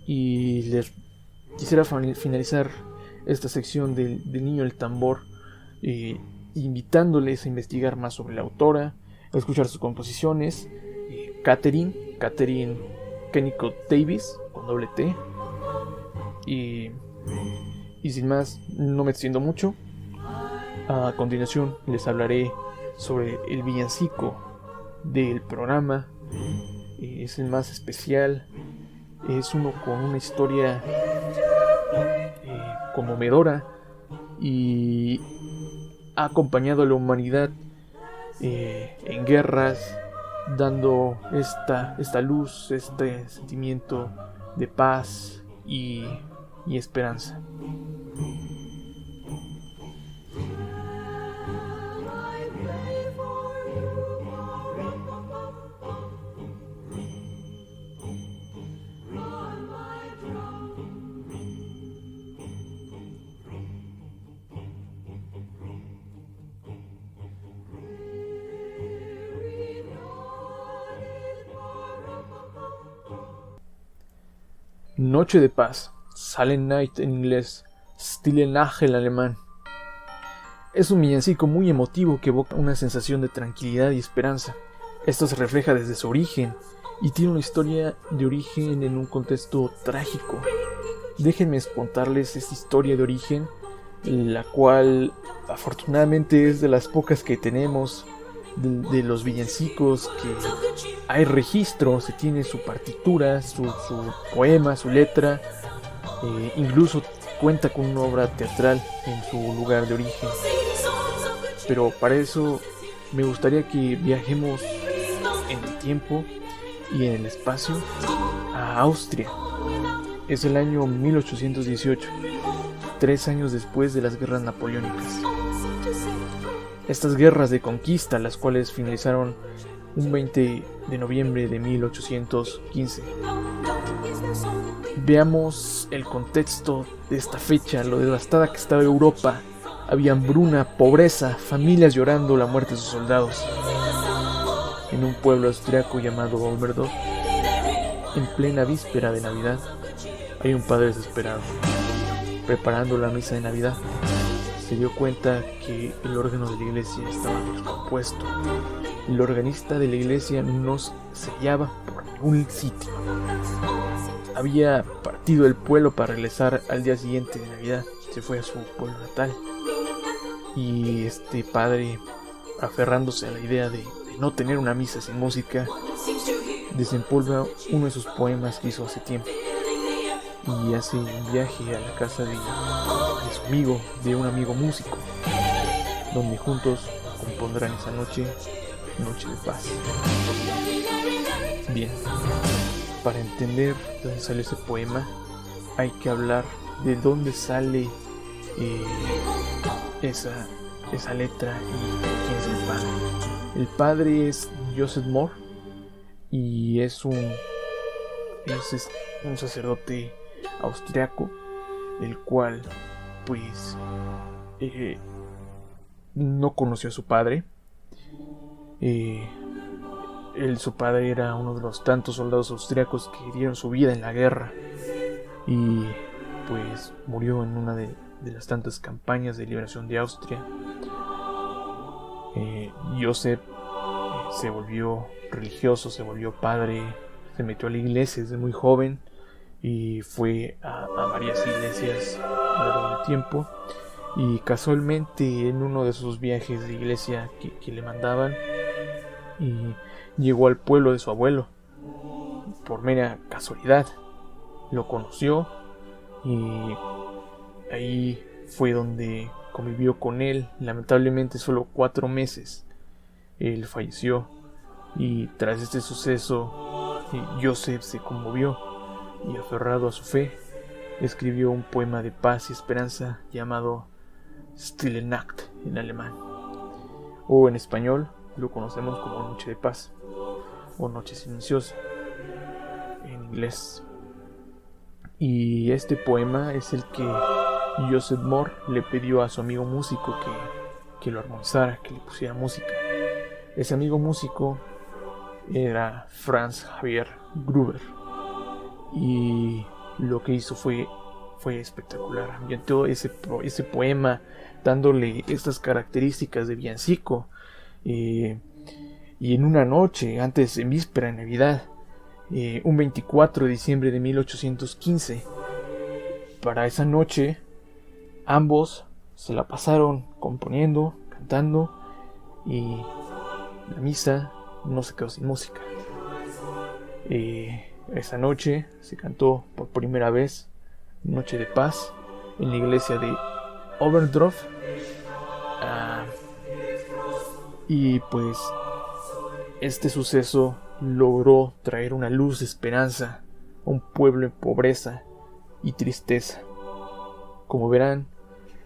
Y les quisiera finalizar esta sección del Niño del Tambor invitándoles a investigar más sobre la autora, a escuchar sus composiciones. Catherine Kennicott Davis, con doble T. Y sin más, no me extiendo mucho. A continuación les hablaré sobre el villancico del programa. Es el más especial. Es uno con una historia conmovedora y ha acompañado a la humanidad en guerras, dando esta luz, este sentimiento de paz y y esperanza. Noche de paz, Silent Night en inglés, Stille Nacht en alemán. Es un villancico muy emotivo que evoca una sensación de tranquilidad y esperanza. Esto se refleja desde su origen y tiene una historia de origen en un contexto trágico. Déjenme contarles esta historia de origen, la cual afortunadamente es de las pocas que tenemos de los villancicos, que hay registro, se tiene su partitura, su poema, su letra, incluso cuenta con una obra teatral en su lugar de origen. Pero para eso me gustaría que viajemos en el tiempo y en el espacio a Austria. Es el año 1818, 3 años después de las guerras napoleónicas. Estas guerras de conquista, las cuales finalizaron un 20 de noviembre de 1815. Veamos el contexto de esta fecha, lo devastada que estaba Europa. Había hambruna, pobreza, familias llorando la muerte de sus soldados. En un pueblo austriaco llamado Oberndorf, en plena víspera de Navidad, hay un padre desesperado, preparando la misa de Navidad. Se dio cuenta que el órgano de la iglesia estaba descompuesto. El organista de la iglesia no se hallaba por ningún sitio. Había partido el pueblo para regresar al día siguiente de Navidad. Se fue a su pueblo natal. Y este padre, aferrándose a la idea de no tener una misa sin música, desempolva uno de sus poemas que hizo hace tiempo y hace un viaje a la casa de su amigo, de un amigo músico, donde juntos compondrán esa noche de paz. Bien, para entender de dónde sale ese poema, hay que hablar de dónde sale esa letra y quién es el padre. El padre es Joseph Mohr y es un sacerdote austriaco, el cual pues no conoció a su padre. Su padre era uno de los tantos soldados austriacos que dieron su vida en la guerra y pues murió en una de las tantas campañas de liberación de Austria. Joseph se volvió religioso, se volvió padre, se metió a la iglesia desde muy joven y fue a varias iglesias a lo largo del tiempo. Y casualmente en uno de sus viajes de iglesia que le mandaban, y llegó al pueblo de su abuelo. Por mera casualidad lo conoció y ahí fue donde convivió con él. Lamentablemente solo 4 meses. Él falleció y tras este suceso Joseph se conmovió y, aferrado a su fe, escribió un poema de paz y esperanza llamado Stille Nacht en alemán, o en español lo conocemos como Noche de Paz o Noche Silenciosa en inglés. Y este poema es el que Joseph Mohr le pidió a su amigo músico que lo armonizara, que le pusiera música. Ese amigo músico era Franz Xaver Gruber, y lo que hizo fue espectacular. Ambientó ese poema dándole estas características de villancico, y en una noche antes, en víspera de Navidad, un 24 de diciembre de 1815, para esa noche ambos se la pasaron componiendo, cantando, y la misa no se quedó sin música. Esa noche se cantó por primera vez Noche de Paz en la iglesia de Oberndorf. Y pues este suceso logró traer una luz de esperanza a un pueblo en pobreza y tristeza. Como verán,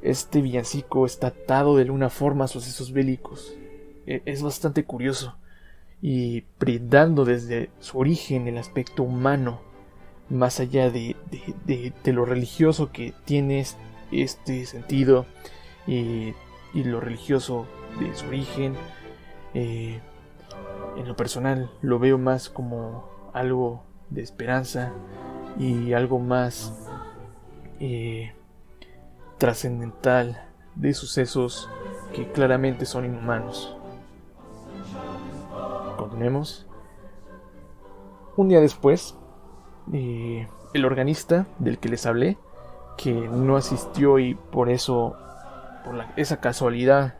este villancico está atado de alguna forma a sucesos bélicos. Es bastante curioso, y brindando desde su origen el aspecto humano, más allá de lo religioso que tiene este sentido, y lo religioso de su origen. En lo personal lo veo más como algo de esperanza y algo más trascendental de sucesos que claramente son inhumanos. Continuemos. Un día después, el organista del que les hablé, que no asistió y por eso, esa casualidad,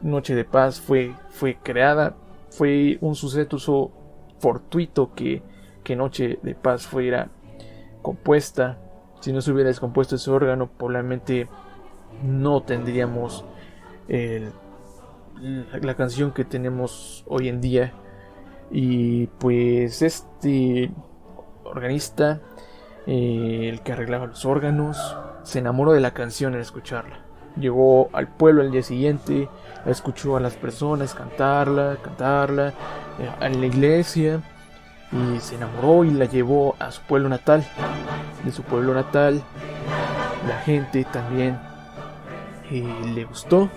Noche de Paz fue creada, fue un suceso fortuito que Noche de Paz fuera compuesta. Si no se hubiera descompuesto ese órgano, probablemente no tendríamos la canción que tenemos hoy en día. Y pues este organista, el que arreglaba los órganos, se enamoró de la canción al escucharla. Llegó al pueblo al día siguiente, escuchó a las personas cantarla a la iglesia, y se enamoró y la llevó a su pueblo natal. De su pueblo natal, la gente también le gustó,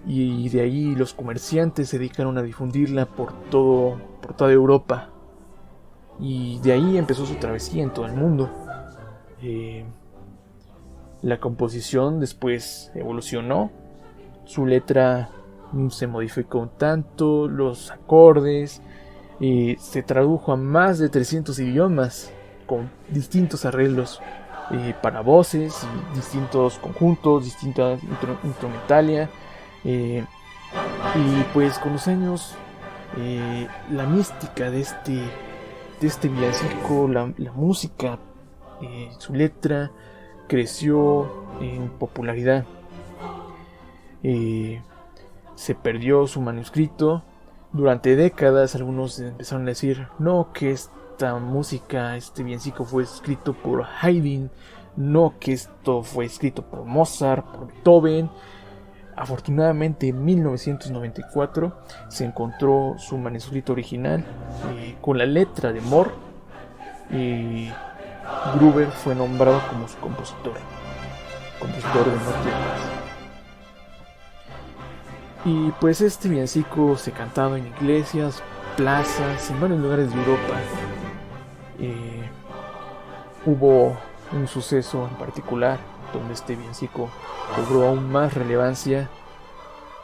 y de ahí los comerciantes se dedicaron a difundirla por toda Europa, y de ahí empezó su travesía en todo el mundo. La composición después evolucionó, su letra se modificó un tanto, los acordes, se tradujo a más de 300 idiomas con distintos arreglos para voces, y distintos conjuntos, distinta instrumentalia, y pues con los años la mística de este villancico, la música, su letra creció en popularidad. Se perdió su manuscrito. Durante décadas algunos empezaron a decir no, que esta música, este villancico fue escrito por Haydn, no, que esto fue escrito por Mozart, por Beethoven. Afortunadamente en 1994 se encontró su manuscrito original con la letra de Moore, y Gruber fue nombrado como su compositor de Noche de Paz. Y pues este villancico se cantaba en iglesias, plazas, en varios lugares de Europa. Hubo un suceso en particular donde este villancico cobró aún más relevancia.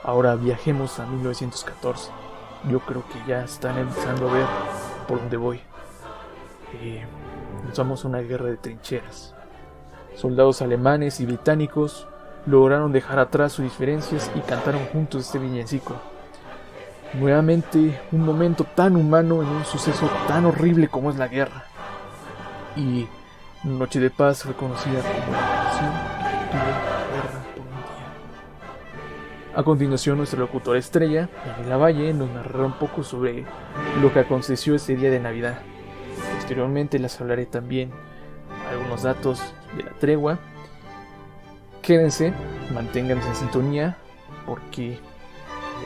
Ahora viajemos a 1914. Yo creo que ya están empezando a ver por dónde voy. Nos vamos a una guerra de trincheras. Soldados alemanes y británicos lograron dejar atrás sus diferencias y cantaron juntos este villancico. Nuevamente, un momento tan humano en un suceso tan horrible como es la guerra. Y Noche de Paz fue conocida como la canción que tuvo guerra por un día. A continuación, nuestra locutora estrella, Daniela Valle, nos narrará un poco sobre lo que aconteció ese día de Navidad. Posteriormente les hablaré también algunos datos de la tregua. Quédense, manténganse en sintonía, porque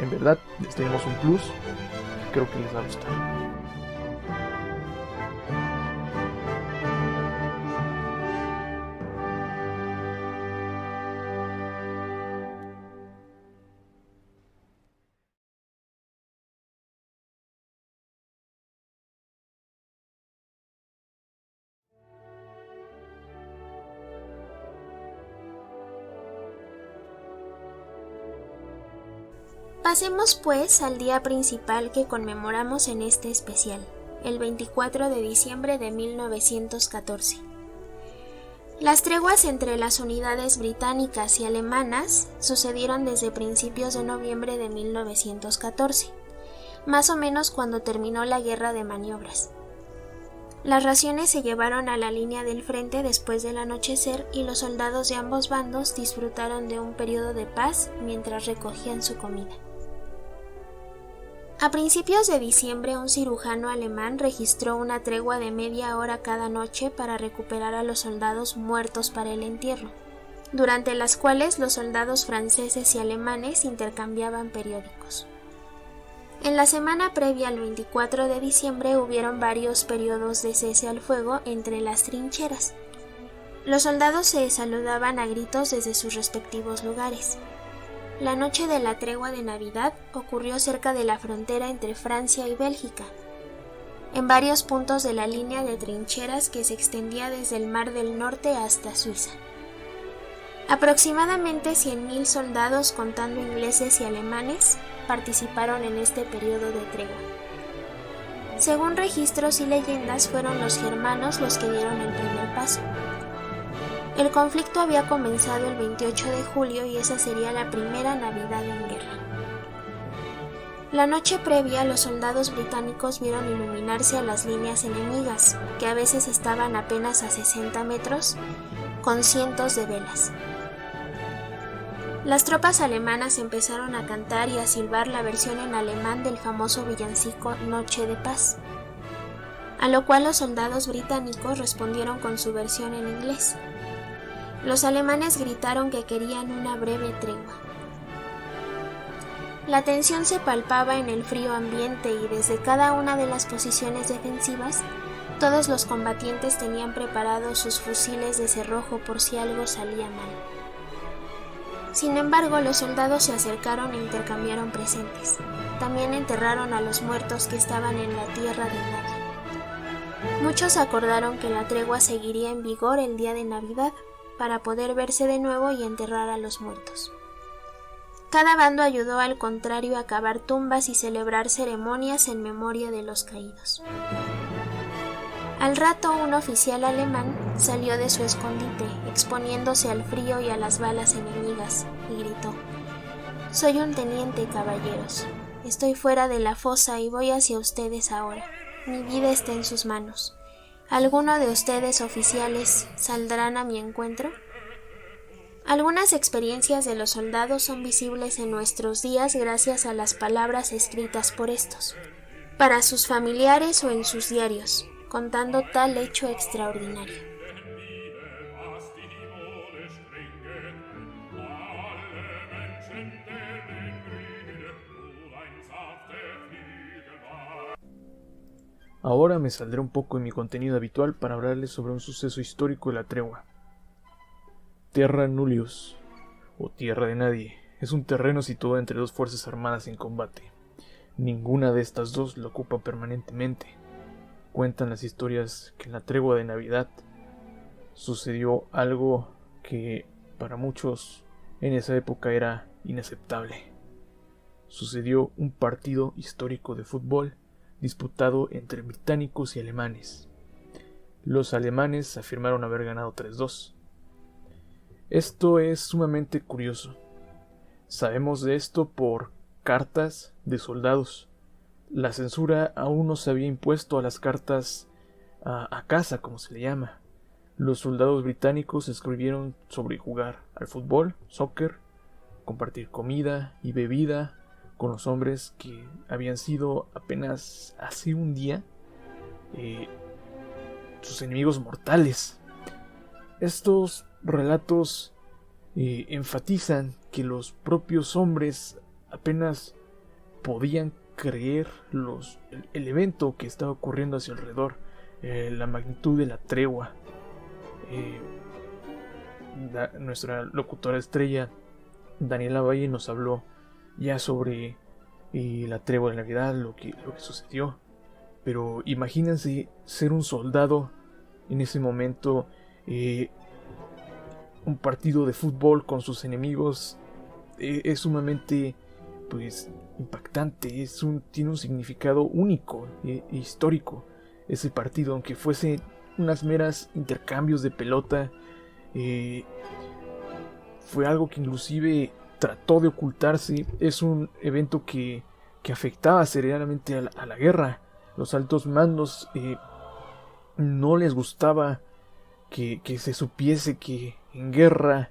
en verdad les tenemos un plus que creo que les va a gustar. Pasemos pues al día principal que conmemoramos en este especial, el 24 de diciembre de 1914. Las treguas entre las unidades británicas y alemanas sucedieron desde principios de noviembre de 1914, más o menos cuando terminó la guerra de maniobras. Las raciones se llevaron a la línea del frente después del anochecer y los soldados de ambos bandos disfrutaron de un periodo de paz mientras recogían su comida. A principios de diciembre, un cirujano alemán registró una tregua de media hora cada noche para recuperar a los soldados muertos para el entierro. durante las cuales los soldados franceses y alemanes intercambiaban periódicos. En la semana previa al 24 de diciembre hubieron varios periodos de cese al fuego entre las trincheras. Los soldados se saludaban a gritos desde sus respectivos lugares. La noche de la tregua de Navidad ocurrió cerca de la frontera entre Francia y Bélgica, en varios puntos de la línea de trincheras que se extendía desde el Mar del Norte hasta Suiza. Aproximadamente 100.000 soldados, contando ingleses y alemanes, participaron en este periodo de tregua. Según registros y leyendas, fueron los germanos los que dieron el primer paso. El conflicto había comenzado el 28 de julio y esa sería la primera Navidad en guerra. La noche previa, los soldados británicos vieron iluminarse a las líneas enemigas, que a veces estaban apenas a 60 metros, con cientos de velas. Las tropas alemanas empezaron a cantar y a silbar la versión en alemán del famoso villancico Noche de Paz, a lo cual los soldados británicos respondieron con su versión en inglés. Los alemanes gritaron que querían una breve tregua. La tensión se palpaba en el frío ambiente y desde cada una de las posiciones defensivas, todos los combatientes tenían preparados sus fusiles de cerrojo por si algo salía mal. Sin embargo, los soldados se acercaron e intercambiaron presentes. También enterraron a los muertos que estaban en la tierra de nadie. Muchos acordaron que la tregua seguiría en vigor el día de Navidad, para poder verse de nuevo y enterrar a los muertos. Cada bando ayudó al contrario a cavar tumbas y celebrar ceremonias en memoria de los caídos. Al rato, un oficial alemán salió de su escondite, exponiéndose al frío y a las balas enemigas, y gritó: «Soy un teniente, caballeros. Estoy fuera de la fosa y voy hacia ustedes ahora. Mi vida está en sus manos. ¿Alguno de ustedes, oficiales, saldrán a mi encuentro?». Algunas experiencias de los soldados son visibles en nuestros días gracias a las palabras escritas por estos, para sus familiares o en sus diarios, contando tal hecho extraordinario. Ahora me saldré un poco de mi contenido habitual para hablarles sobre un suceso histórico de la tregua. Terra Nullius, o Tierra de Nadie, es un terreno situado entre dos fuerzas armadas en combate. Ninguna de estas dos lo ocupa permanentemente. Cuentan las historias que en la tregua de Navidad sucedió algo que para muchos en esa época era inaceptable. Sucedió un partido histórico de fútbol disputado entre británicos y alemanes. Los alemanes afirmaron haber ganado 3-2. Esto es sumamente curioso. Sabemos de esto por cartas de soldados. La censura aún no se había impuesto a las cartas a casa, como se le llama. Los soldados británicos escribieron sobre jugar al fútbol, soccer, compartir comida y bebida con los hombres que habían sido apenas hace un día sus enemigos mortales. Estos relatos enfatizan que los propios hombres apenas podían creer el evento que estaba ocurriendo a su alrededor, la magnitud de la tregua. Nuestra locutora estrella Daniela Valle nos habló ya sobre la tregua de Navidad, lo que sucedió. Pero imagínense ser un soldado en ese momento, un partido de fútbol con sus enemigos, es sumamente impactante, tiene un significado único e histórico ese partido, aunque fuese unas meras intercambios de pelota. Fue algo que inclusive trató de ocultarse. Es un evento que afectaba seriamente a la guerra. Los altos mandos no les gustaba que se supiese que en guerra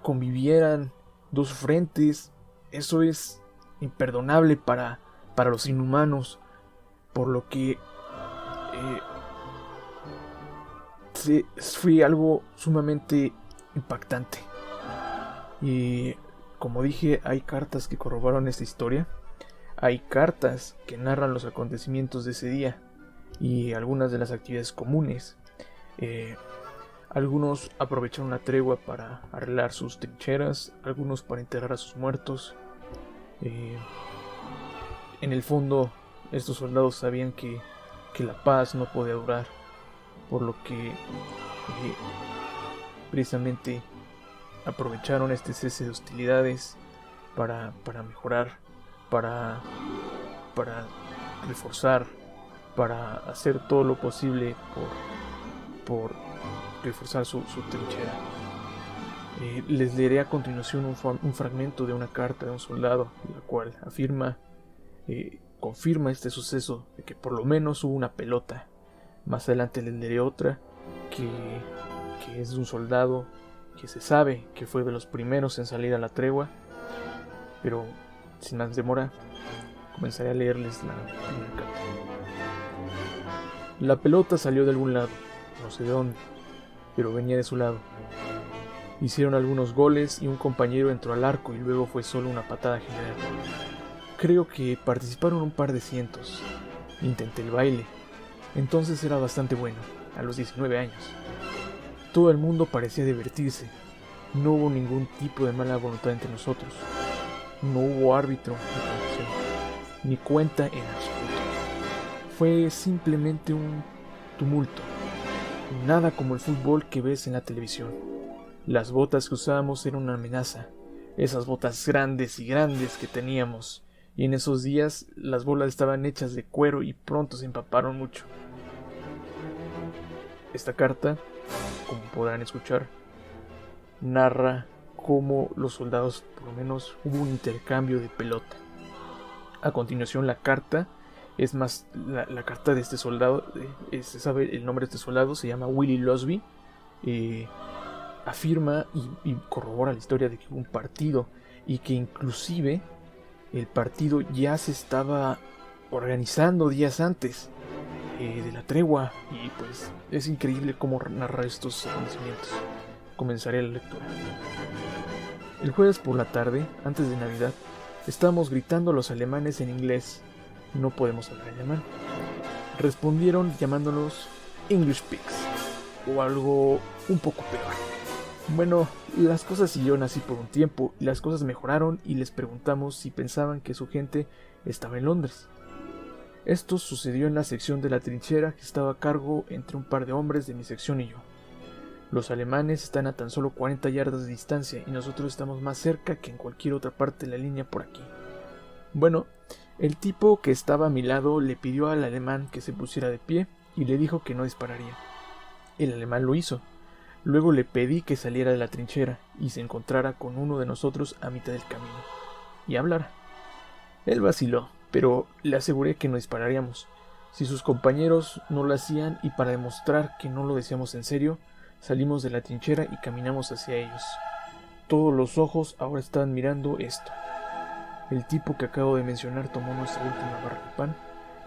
convivieran dos frentes. Eso es imperdonable para los inhumanos, por lo que fue algo sumamente impactante. Y como dije, hay cartas que corroboran esta historia. Hay cartas que narran los acontecimientos de ese día y algunas de las actividades comunes. Algunos aprovecharon la tregua para arreglar sus trincheras, algunos para enterrar a sus muertos. En el fondo, estos soldados sabían que la paz no podía durar, por lo que precisamente aprovecharon este cese de hostilidades para mejorar, para reforzar, para hacer todo lo posible por reforzar su trinchera. Les leeré a continuación un fragmento de una carta de un soldado, la cual confirma este suceso de que por lo menos hubo una pelota. Más adelante les leeré otra que es de un soldado que se sabe que fue de los primeros en salir a la tregua, pero sin más demora comenzaré a leerles la primera carta. La pelota salió de algún lado, no sé de dónde, pero venía de su lado. Hicieron algunos goles y un compañero entró al arco y luego fue solo una patada general. Creo que participaron un par de cientos. Intenté el baile. Entonces era bastante bueno, a los 19 años. Todo el mundo parecía divertirse. No hubo ningún tipo de mala voluntad entre nosotros. No hubo árbitro ni condición, ni cuenta en absoluto. Fue simplemente un tumulto. Nada como el fútbol que ves en la televisión. Las botas que usábamos eran una amenaza. Esas botas grandes y grandes que teníamos. Y en esos días las bolas estaban hechas de cuero y pronto se empaparon mucho. Esta carta, como podrán escuchar, narra cómo los soldados, por lo menos, hubo un intercambio de pelota. A continuación la carta, es más, la carta de este soldado, se sabe el nombre de este soldado, se llama Willie Losby, afirma y corrobora la historia de que hubo un partido y que inclusive el partido ya se estaba organizando días antes de la tregua, y pues es increíble cómo narra estos acontecimientos. Comenzaré la lectura. El jueves por la tarde, antes de Navidad, estábamos gritando a los alemanes en inglés. No podemos hablar alemán. Respondieron llamándonos English Pigs, o algo un poco peor. Bueno, las cosas siguieron así por un tiempo, y las cosas mejoraron y les preguntamos si pensaban que su gente estaba en Londres. Esto sucedió en la sección de la trinchera que estaba a cargo entre un par de hombres de mi sección y yo. Los alemanes están a tan solo 40 yardas de distancia y nosotros estamos más cerca que en cualquier otra parte de la línea por aquí. Bueno, el tipo que estaba a mi lado le pidió al alemán que se pusiera de pie y le dijo que no dispararía. El alemán lo hizo. Luego le pedí que saliera de la trinchera y se encontrara con uno de nosotros a mitad del camino y hablara. Él vaciló, pero le aseguré que no dispararíamos si sus compañeros no lo hacían, y para demostrar que no lo decíamos en serio, salimos de la trinchera y caminamos hacia ellos. Todos los ojos ahora estaban mirando esto. El tipo que acabo de mencionar tomó nuestra última barra de pan,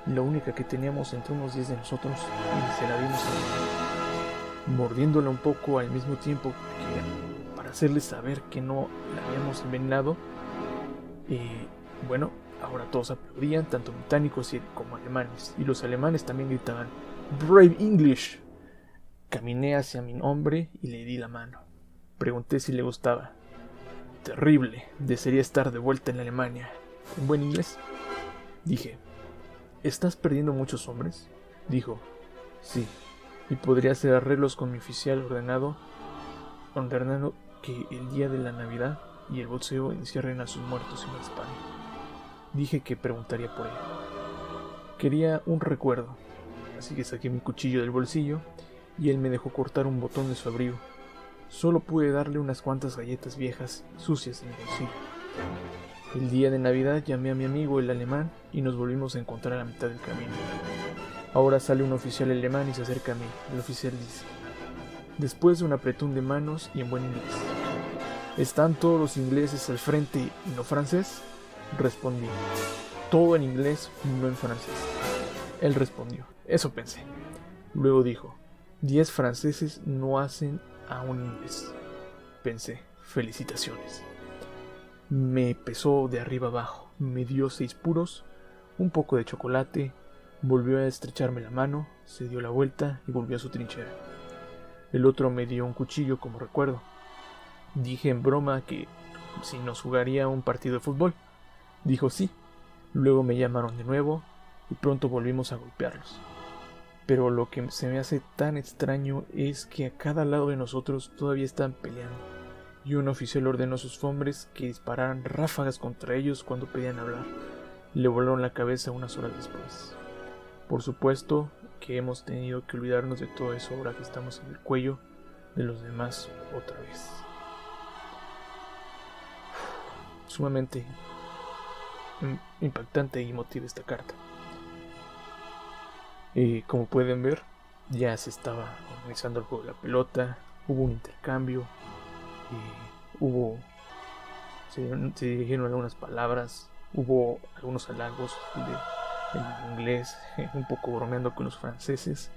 la única que teníamos entre unos 10 de nosotros, y se la dimos a él, mordiéndola un poco al mismo tiempo que para hacerle saber que no la habíamos envenenado. Bueno, ahora todos aplaudían, tanto británicos como alemanes, y los alemanes también gritaban "Brave English". Caminé hacia mi hombre y le di la mano. Pregunté si le gustaba. Terrible, desearía estar de vuelta en Alemania. ¿En buen inglés? Dije. ¿Estás perdiendo muchos hombres? Dijo. Sí, y podría hacer arreglos con mi oficial ordenando que el día de la Navidad y el boxeo encierren a sus muertos en España. Dije que preguntaría por él. Quería un recuerdo, así que saqué mi cuchillo del bolsillo y él me dejó cortar un botón de su abrigo. Solo pude darle unas cuantas galletas viejas, sucias en el bolsillo. El día de Navidad llamé a mi amigo el alemán y nos volvimos a encontrar a la mitad del camino. Ahora sale un oficial alemán y se acerca a mí. El oficial dice, después de un apretón de manos y en buen inglés, ¿están todos los ingleses al frente y no francés? Respondí, todo en inglés, no en francés. Él respondió, eso pensé. Luego dijo, 10 franceses no hacen a un inglés. pensé. Felicitaciones. Me pesó de arriba abajo, me dio 6 puros, un poco de chocolate, volvió a estrecharme la mano, se dio la vuelta y volvió a su trinchera. El otro me dio un cuchillo como recuerdo. Dije en broma que si nos jugaría un partido de fútbol. Dijo sí. Luego me llamaron de nuevo y pronto volvimos a golpearlos. Pero lo que se me hace tan extraño es que a cada lado de nosotros todavía están peleando. Y un oficial ordenó a sus hombres que dispararan ráfagas contra ellos cuando pedían hablar. Le volaron la cabeza unas horas después. Por supuesto que hemos tenido que olvidarnos de todo eso ahora que estamos en el cuello de los demás otra vez. Sumamente impactante y emotiva esta carta. Como pueden ver, ya se estaba organizando el juego de la pelota, hubo un intercambio, se dirigieron algunas palabras, hubo algunos halagos en inglés, un poco bromeando con los franceses,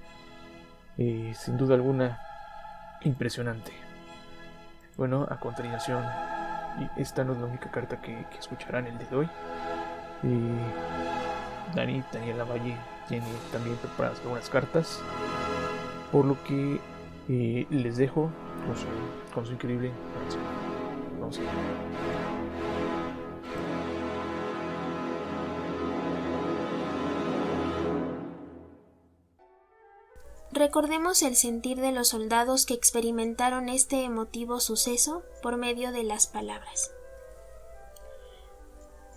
sin duda alguna impresionante. Bueno, a continuación, esta no es la única carta que escucharán el día de hoy. Daniela Valle tiene también preparadas algunas cartas, por lo que les dejo con su increíble canción. Vamos a ver. Recordemos el sentir de los soldados que experimentaron este emotivo suceso por medio de las palabras.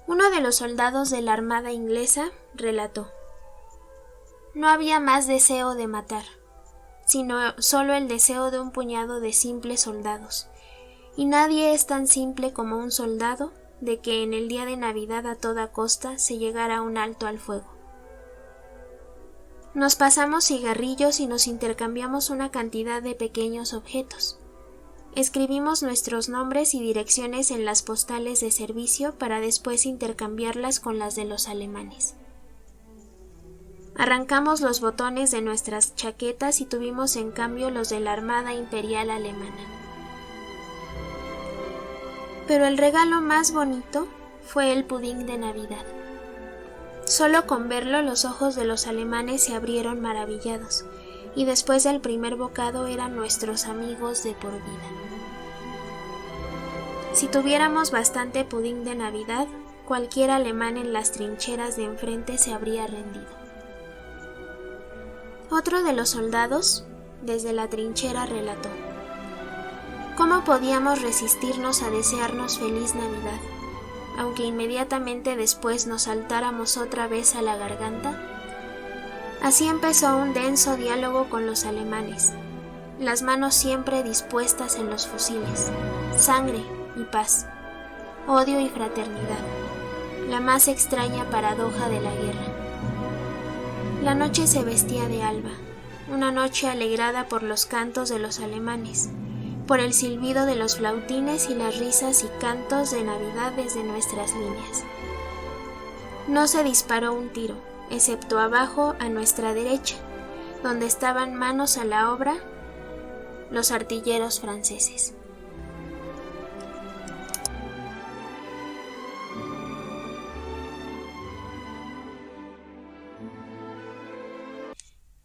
Uno de los soldados de la Armada inglesa relató: "No había más deseo de matar, sino solo el deseo de un puñado de simples soldados, y nadie es tan simple como un soldado de que en el día de Navidad a toda costa se llegara a un alto al fuego. Nos pasamos cigarrillos y nos intercambiamos una cantidad de pequeños objetos. Escribimos nuestros nombres y direcciones en las postales de servicio para después intercambiarlas con las de los alemanes. Arrancamos los botones de nuestras chaquetas y tuvimos en cambio los de la Armada Imperial Alemana. Pero el regalo más bonito fue el pudín de Navidad. Solo con verlo los ojos de los alemanes se abrieron maravillados, y después del primer bocado eran nuestros amigos de por vida. Si tuviéramos bastante pudín de Navidad, cualquier alemán en las trincheras de enfrente se habría rendido". Otro de los soldados, desde la trinchera, relató: "¿Cómo podíamos resistirnos a desearnos feliz Navidad, aunque inmediatamente después nos saltáramos otra vez a la garganta?". Así empezó un denso diálogo con los alemanes, las manos siempre dispuestas en los fusiles, sangre y paz, odio y fraternidad, la más extraña paradoja de la guerra. La noche se vestía de alba, una noche alegrada por los cantos de los alemanes, por el silbido de los flautines y las risas y cantos de Navidad desde nuestras líneas. No se disparó un tiro, excepto abajo a nuestra derecha, donde estaban manos a la obra los artilleros franceses.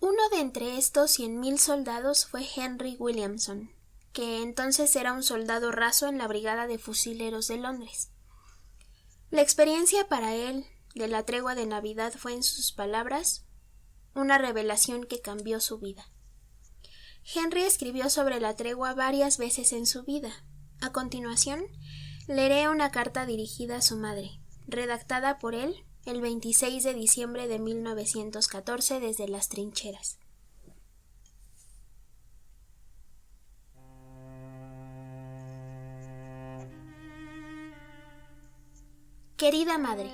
Uno de entre estos 100,000 soldados fue Henry Williamson, que entonces era un soldado raso en la Brigada de Fusileros de Londres. La experiencia para él de la tregua de Navidad fue, en sus palabras, una revelación que cambió su vida. Henry escribió sobre la tregua varias veces en su vida. A continuación, leeré una carta dirigida a su madre, redactada por él el 26 de diciembre de 1914 desde las trincheras. Querida madre,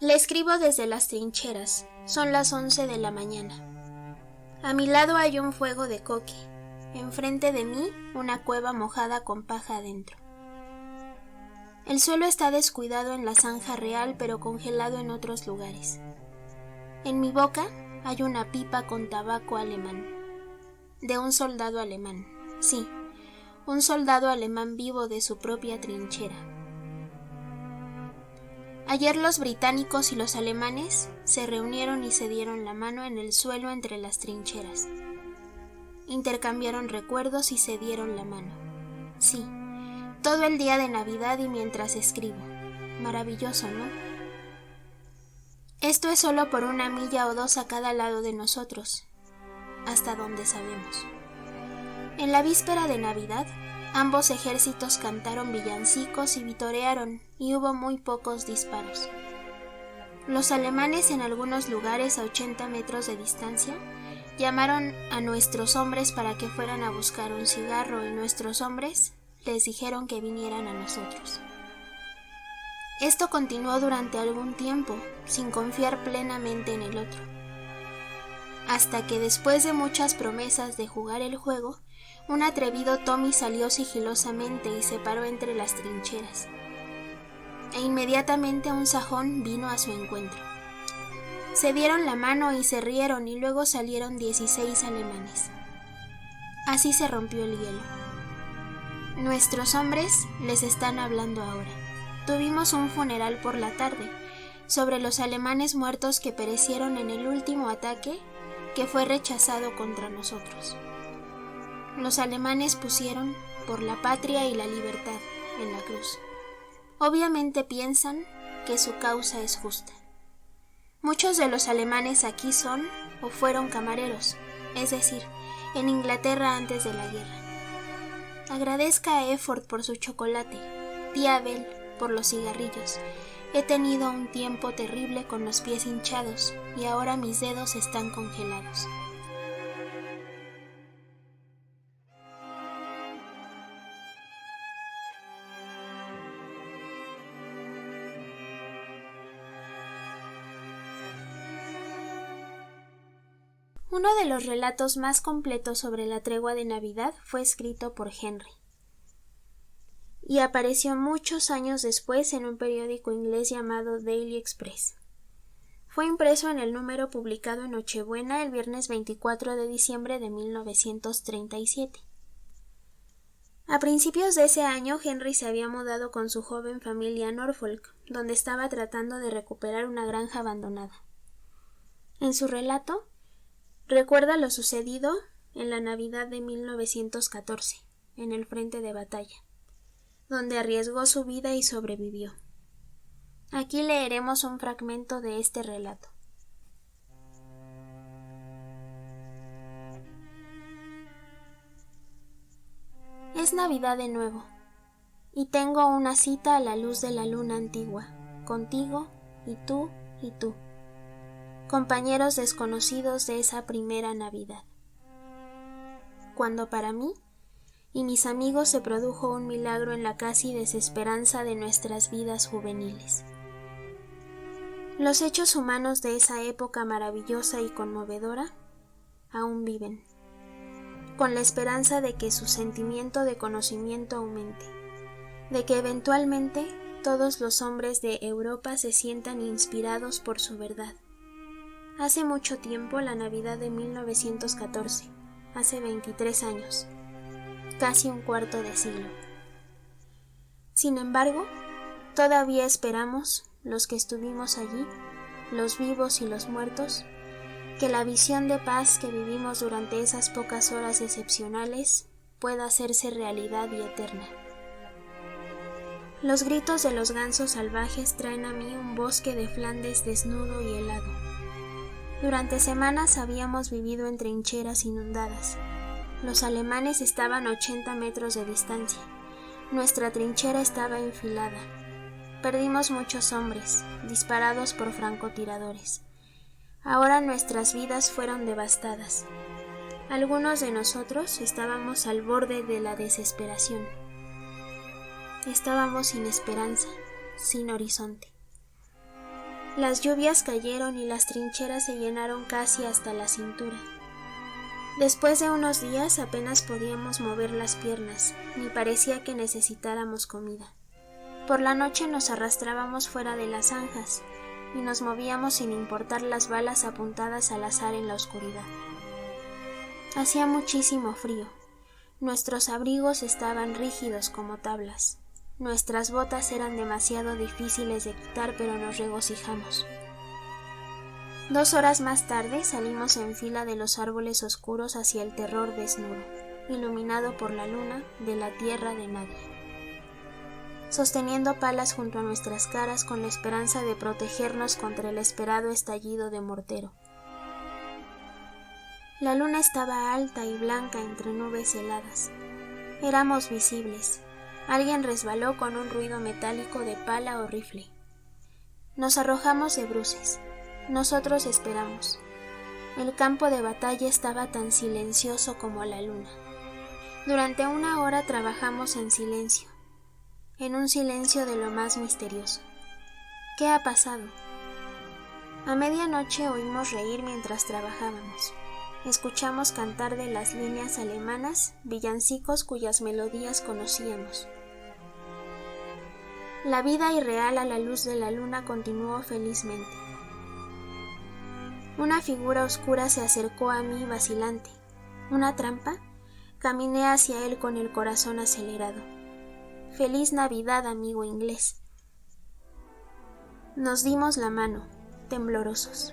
le escribo desde las trincheras. Son las 11 de la mañana. A mi lado hay un fuego de coque. Enfrente de mí, una cueva mojada con paja adentro. El suelo está descuidado en la zanja real, pero congelado en otros lugares. En mi boca hay una pipa con tabaco alemán. De un soldado alemán. Sí, un soldado alemán vivo de su propia trinchera. Ayer los británicos y los alemanes se reunieron y se dieron la mano en el suelo entre las trincheras. Intercambiaron recuerdos y se dieron la mano. Sí, todo el día de Navidad y mientras escribo. Maravilloso, ¿no? Esto es solo por 1 milla o 2 a cada lado de nosotros, hasta donde sabemos. En la víspera de Navidad, ambos ejércitos cantaron villancicos y vitorearon, y hubo muy pocos disparos. Los alemanes, en algunos lugares a 80 metros de distancia, llamaron a nuestros hombres para que fueran a buscar un cigarro, y nuestros hombres les dijeron que vinieran a nosotros. Esto continuó durante algún tiempo, sin confiar plenamente en el otro. Hasta que después de muchas promesas de jugar el juego, un atrevido Tommy salió sigilosamente y se paró entre las trincheras. E inmediatamente un sajón vino a su encuentro. Se dieron la mano y se rieron, y luego salieron 16 alemanes. Así se rompió el hielo. Nuestros hombres les están hablando ahora. Tuvimos un funeral por la tarde sobre los alemanes muertos que perecieron en el último ataque que fue rechazado contra nosotros. Los alemanes pusieron por la patria y la libertad en la cruz. Obviamente piensan que su causa es justa. Muchos de los alemanes aquí son o fueron camareros, es decir, en Inglaterra antes de la guerra. Agradezca a Efford por su chocolate, tía Bell por los cigarrillos. He tenido un tiempo terrible con los pies hinchados y ahora mis dedos están congelados. Uno de los relatos más completos sobre la tregua de Navidad fue escrito por Henry, y apareció muchos años después en un periódico inglés llamado Daily Express. Fue impreso en el número publicado en Nochebuena el viernes 24 de diciembre de 1937. A principios de ese año, Henry se había mudado con su joven familia a Norfolk, donde estaba tratando de recuperar una granja abandonada. En su relato, recuerda lo sucedido en la Navidad de 1914, en el frente de batalla, donde arriesgó su vida y sobrevivió. Aquí leeremos un fragmento de este relato. Es Navidad de nuevo, y tengo una cita a la luz de la luna antigua, contigo y tú, compañeros desconocidos de esa primera Navidad. Cuando para mí y mis amigos se produjo un milagro en la casi desesperanza de nuestras vidas juveniles. Los hechos humanos de esa época maravillosa y conmovedora aún viven, con la esperanza de que su sentimiento de conocimiento aumente, de que eventualmente todos los hombres de Europa se sientan inspirados por su verdad. Hace mucho tiempo, la Navidad de 1914, hace 23 años, casi un cuarto de siglo. Sin embargo, todavía esperamos, los que estuvimos allí, los vivos y los muertos, que la visión de paz que vivimos durante esas pocas horas excepcionales pueda hacerse realidad y eterna. Los gritos de los gansos salvajes traen a mí un bosque de Flandes desnudo y helado. Durante semanas habíamos vivido en trincheras inundadas. Los alemanes estaban a 80 metros de distancia. Nuestra trinchera estaba enfilada. Perdimos muchos hombres, disparados por francotiradores. Ahora nuestras vidas fueron devastadas. Algunos de nosotros estábamos al borde de la desesperación. Estábamos sin esperanza, sin horizonte. Las lluvias cayeron y las trincheras se llenaron casi hasta la cintura. Después de unos días apenas podíamos mover las piernas, ni parecía que necesitáramos comida. Por la noche nos arrastrábamos fuera de las zanjas y nos movíamos sin importar las balas apuntadas al azar en la oscuridad. Hacía muchísimo frío. Nuestros abrigos estaban rígidos como tablas. Nuestras botas eran demasiado difíciles de quitar, pero nos regocijamos. 2 horas más tarde salimos en fila de los árboles oscuros hacia el terror desnudo, iluminado por la luna de la tierra de nadie, sosteniendo palas junto a nuestras caras con la esperanza de protegernos contra el esperado estallido de mortero. La luna estaba alta y blanca entre nubes heladas. Éramos visibles. Alguien resbaló con un ruido metálico de pala o rifle. Nos arrojamos de bruces. Nosotros esperamos. El campo de batalla estaba tan silencioso como la luna. Durante 1 hora trabajamos en silencio, en un silencio de lo más misterioso. ¿Qué ha pasado? A medianoche oímos reír mientras trabajábamos. Escuchamos cantar de las líneas alemanas villancicos cuyas melodías conocíamos. La vida irreal a la luz de la luna continuó felizmente. Una figura oscura se acercó a mí vacilante. ¿Una trampa? Caminé hacia él con el corazón acelerado. Feliz Navidad, amigo inglés. Nos dimos la mano, temblorosos.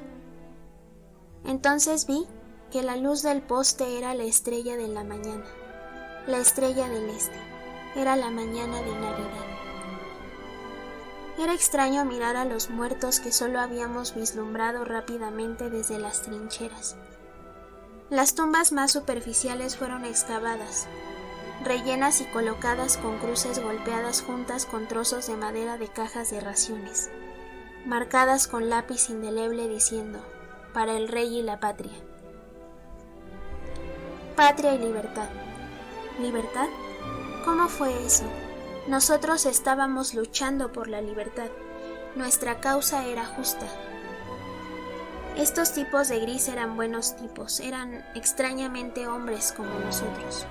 Entonces vi que la luz del poste era la estrella de la mañana, la estrella del este, era la mañana de Navidad. Era extraño mirar a los muertos que solo habíamos vislumbrado rápidamente desde las trincheras. Las tumbas más superficiales fueron excavadas, rellenas y colocadas con cruces golpeadas juntas con trozos de madera de cajas de raciones, marcadas con lápiz indeleble diciendo, para el rey y la patria. Patria y libertad. ¿Libertad? ¿Cómo fue eso? Nosotros estábamos luchando por la libertad. Nuestra causa era justa. Estos tipos de gris eran buenos tipos, eran extrañamente hombres como nosotros.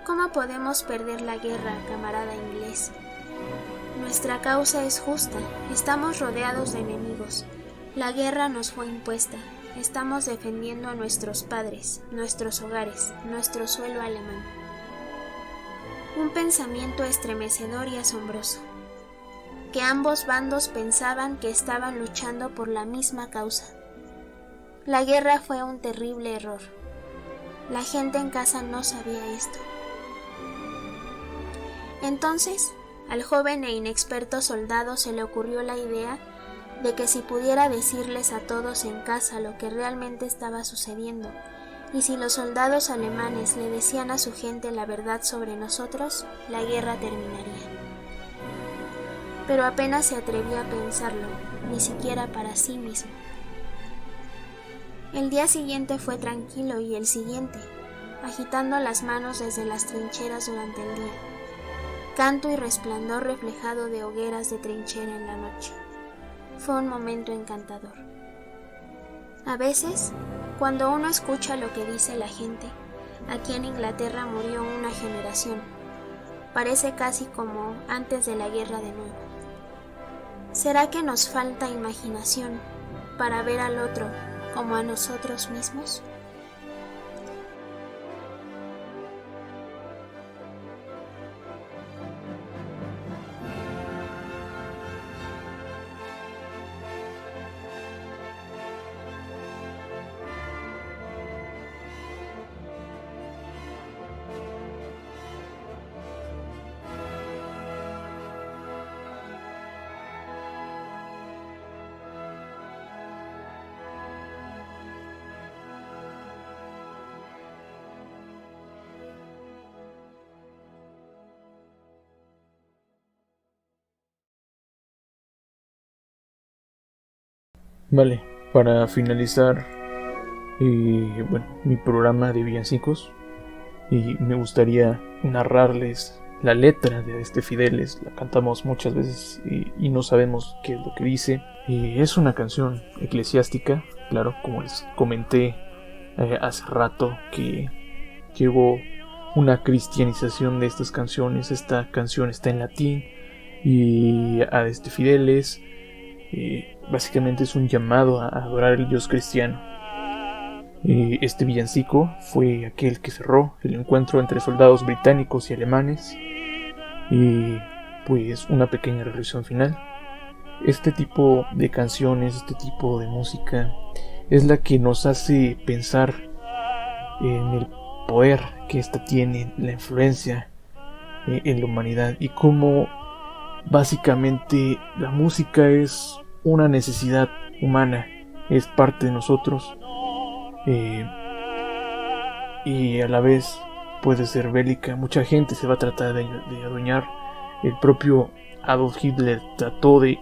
¿Cómo podemos perder la guerra, camarada inglés? Nuestra causa es justa, estamos rodeados de enemigos. La guerra nos fue impuesta. Estamos defendiendo a nuestros padres, nuestros hogares, nuestro suelo alemán. Un pensamiento estremecedor y asombroso. Que ambos bandos pensaban que estaban luchando por la misma causa. La guerra fue un terrible error. La gente en casa no sabía esto. Entonces, al joven e inexperto soldado se le ocurrió la idea de que si pudiera decirles a todos en casa lo que realmente estaba sucediendo, y si los soldados alemanes le decían a su gente la verdad sobre nosotros, la guerra terminaría. Pero apenas se atrevía a pensarlo, ni siquiera para sí mismo. El día siguiente fue tranquilo y el siguiente, agitando las manos desde las trincheras durante el día. Canto y resplandor reflejado de hogueras de trinchera en la noche. Fue un momento encantador. A veces, cuando uno escucha lo que dice la gente, aquí en Inglaterra murió una generación. Parece casi como antes de la guerra de nuevo. ¿Será que nos falta imaginación para ver al otro como a nosotros mismos? Vale, para finalizar mi programa de villancicos, me gustaría narrarles la letra de este Fideles. La cantamos muchas veces y no sabemos qué es lo que dice. Es una canción eclesiástica, claro, como les comenté hace rato, que hubo una cristianización de estas canciones. Esta canción está en latín y a este Fideles básicamente es un llamado a adorar al Dios cristiano. Este villancico fue aquel que cerró el encuentro entre soldados británicos y alemanes y pues una pequeña reflexión final. Este tipo de canciones, este tipo de música es la que nos hace pensar en el poder que ésta tiene, la influencia en la humanidad y cómo básicamente la música es una necesidad humana, es parte de nosotros y a la vez puede ser bélica. Mucha gente se va a tratar de adueñar. El propio Adolf Hitler trató de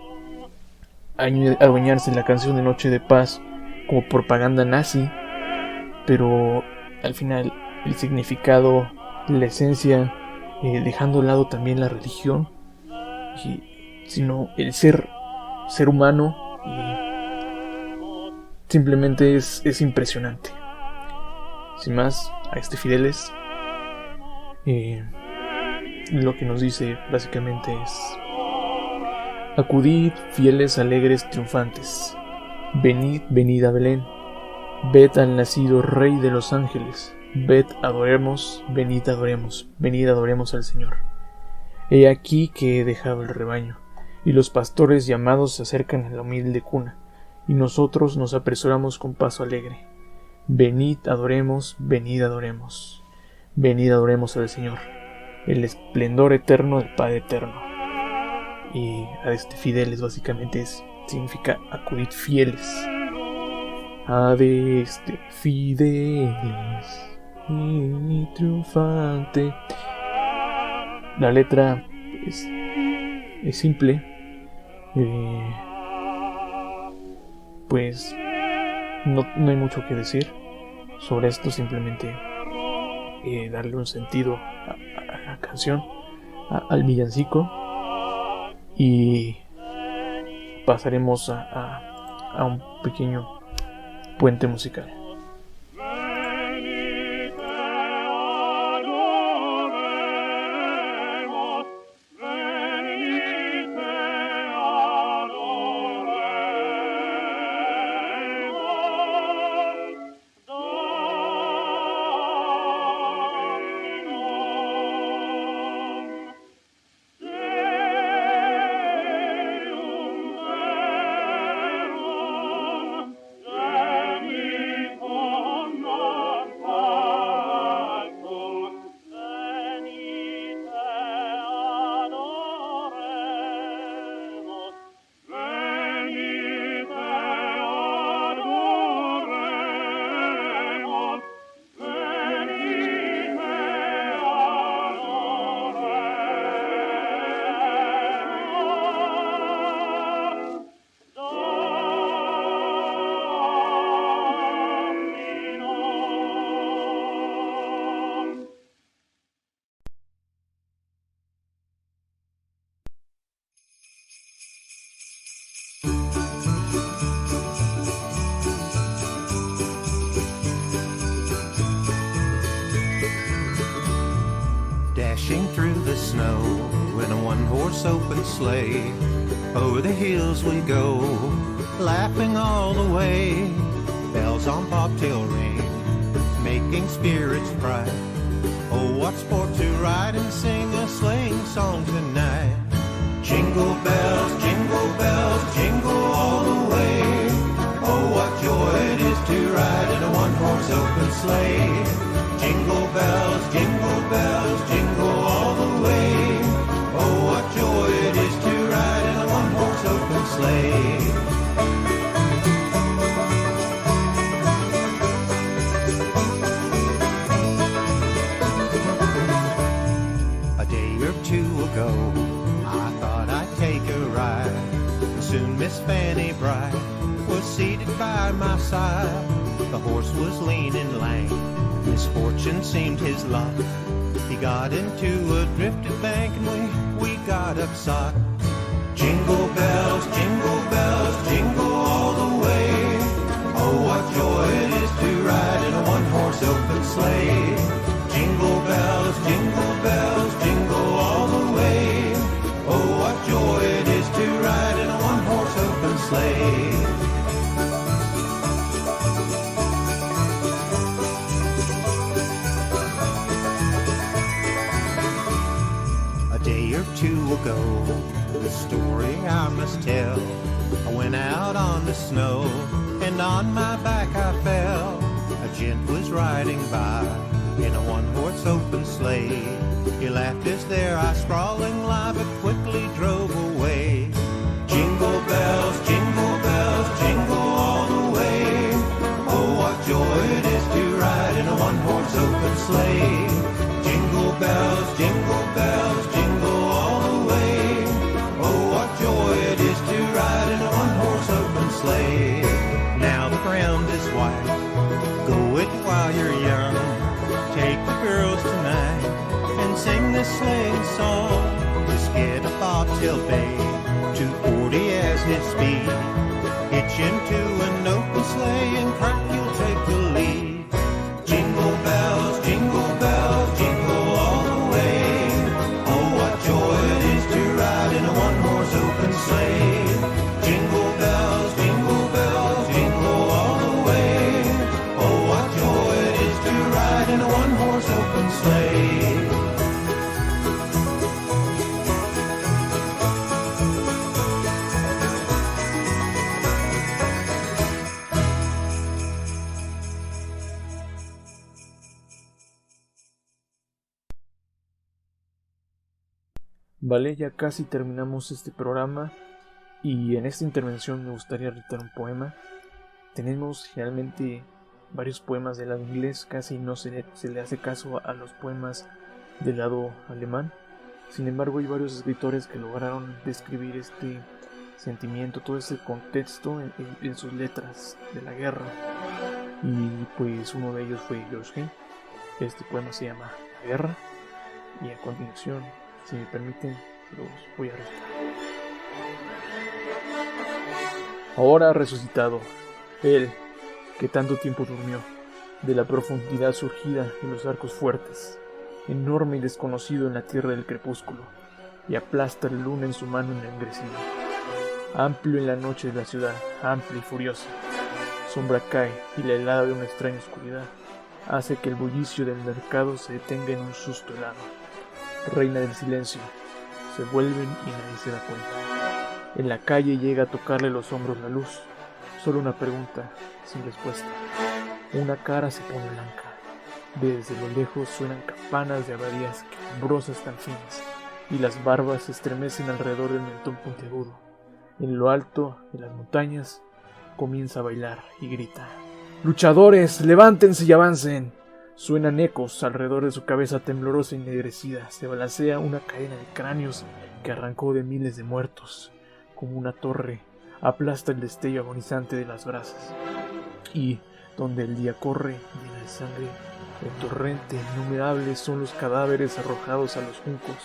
adueñarse de la canción de Noche de Paz como propaganda nazi, pero al final el significado, la esencia, dejando de lado también la religión, sino el ser humano, simplemente es impresionante. Sin más, a este Fideles lo que nos dice básicamente es: acudid, fieles, alegres, triunfantes, venid, venid a Belén, ved al nacido Rey de los ángeles, ved, adoremos, venid, adoremos al Señor. He aquí que he dejado el rebaño, y los pastores llamados se acercan a la humilde cuna, y nosotros nos apresuramos con paso alegre. Venid, adoremos, venid, adoremos al Señor, el esplendor eterno del Padre eterno. Y a este Fideles básicamente significa acudid fieles. A este Fideles y triunfante. La letra es simple, pues no hay mucho que decir sobre esto, simplemente darle un sentido a la canción, al villancico, y pasaremos a un pequeño puente musical. Dashing through the snow in a one-horse open sleigh, over the hills we go, laughing all the way. Bells on bobtail ring, making spirits bright. Oh, what sport to ride and sing a sleighing song tonight. Jingle bells, jingle all the way. Oh, what joy it is to ride in a one-horse open sleigh. Jingle bells, jingle all the way. Oh, what joy it is to ride in a one-horse open sleigh. A day or two ago, I thought I'd take a ride. Soon Miss Fanny Bright was seated by my side. The horse was lean and lank, misfortune seemed his lot. He got into a drifted bank and we got upside. Jingle bells, jingle all the way. Oh, what joy it is to ride in a one-horse open sleigh. Jingle bells, jingle all the way. Oh, what joy it is to ride in a one-horse open sleigh. day or two ago, the story I must tell. I went out on the snow, and on my back I fell. A gent was riding by in a one-horse open sleigh. He laughed as there I sprawling lie, but quickly drove away. Jingle bells, jingle all the way. Oh, what joy it is to ride in a one-horse open sleigh. Jingle bells, jingle all the way. Oh, what joy it is to ride in a one-horse open sleigh. Now the ground is white, go it while you're young. Take the girls tonight and sing this sleighing song. Just get a bobtail bay, 240 as his speed. Hitch into an open sleigh and crack, you'll take the lead. Jingle bells, jingle all the way. Oh, what joy it is to ride in a one-horse open sleigh. Jingle bells, jingle all the way. Oh, what joy it is to ride in a one-horse open sleigh. Vale, ya casi terminamos este programa y en esta intervención me gustaría recitar un poema. Tenemos realmente varios poemas del lado inglés, casi no se le hace caso a los poemas del lado alemán. Sin embargo, hay varios escritores que lograron describir este sentimiento, todo ese contexto en sus letras de la guerra. Y pues uno de ellos fue George Heine. Este poema se llama La Guerra y a continuación, si me permiten, los voy a recitar. Ahora ha resucitado, él que tanto tiempo durmió, de la profundidad surgida de los arcos fuertes, enorme y desconocido en la tierra del crepúsculo, y aplasta la luna en su mano ennegrecida. Amplio en la noche de la ciudad, amplia y furiosa, sombra cae y la helada de una extraña oscuridad hace que el bullicio del mercado se detenga en un susto helado. Reina del silencio, se vuelven y nadie se da cuenta. En la calle llega a tocarle los hombros la luz, solo una pregunta sin respuesta. Una cara se pone blanca. Desde lo lejos suenan campanas de abadías quejumbrosas tan finas, y las barbas se estremecen alrededor del mentón puntiagudo. En lo alto de las montañas comienza a bailar y grita: ¡Luchadores, levántense y avancen! Suenan ecos alrededor de su cabeza temblorosa y ennegrecida. Se balancea una cadena de cráneos que arrancó de miles de muertos. Como una torre, aplasta el destello agonizante de las brasas. Y, donde el día corre llena de sangre, el torrente innumerable son los cadáveres arrojados a los juncos,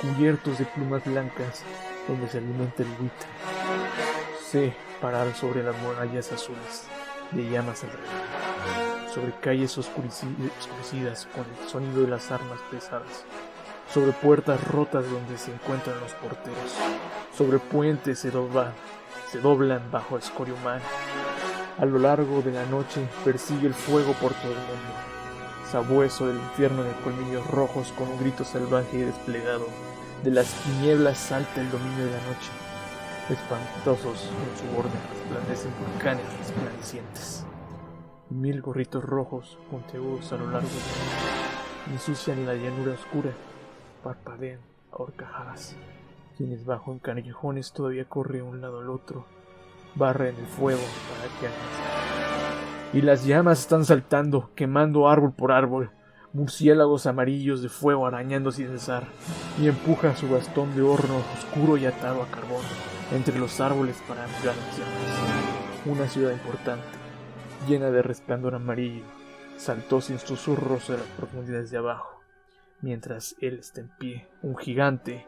cubiertos de plumas blancas, donde se alimenta el buitre. Se parar sobre las murallas azules de llamas alrededor, sobre calles oscurecidas con el sonido de las armas pesadas, sobre puertas rotas donde se encuentran los porteros, sobre puentes se doblan bajo el escorio humano. A lo largo de la noche persigue el fuego por todo el mundo, sabueso del infierno de colmillos rojos con un grito salvaje y desplegado. De las tinieblas salta el dominio de la noche. Espantosos en su borde resplandecen volcanes resplandecientes. 1000 gorritos rojos puntiagudos a lo largo de la noche ensucian la llanura oscura, parpadean a horcajadas. Quienes bajo en callejones todavía corre de un lado al otro, barren el fuego para que avance. Y las llamas están saltando, quemando árbol por árbol, murciélagos amarillos de fuego arañando sin cesar, y empuja su bastón de horno oscuro y atado a carbón entre los árboles para avivar las llamas. Una ciudad importante, llena de resplandor amarillo, saltó sin susurros de las profundidades de abajo, mientras él está en pie, un gigante,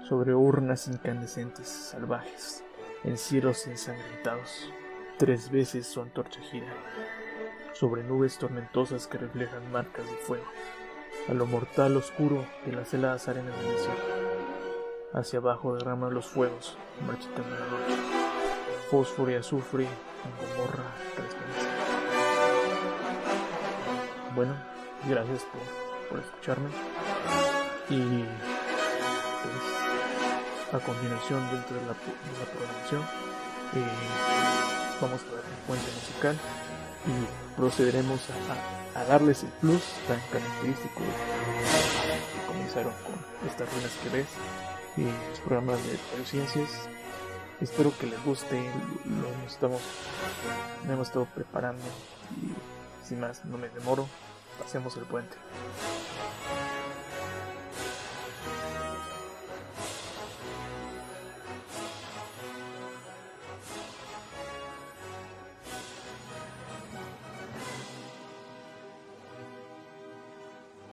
sobre urnas incandescentes salvajes, en cielos ensangrentados. 3 veces su antorcha gira, sobre nubes tormentosas que reflejan marcas de fuego, a lo mortal oscuro de las heladas arenas del desierto. Hacia abajo derraman los fuegos, marchitando la noche, fósforo y azufre, en Gomorra resplandece. Bueno, gracias por escucharme y A continuación, dentro de la programación, vamos a dar el puente musical y procederemos a darles el plus tan característico que comenzaron con estas ruinas que ves y los programas de radiociencias. Espero que les guste, lo hemos estado preparando y sin más, no me demoro, pasemos el puente.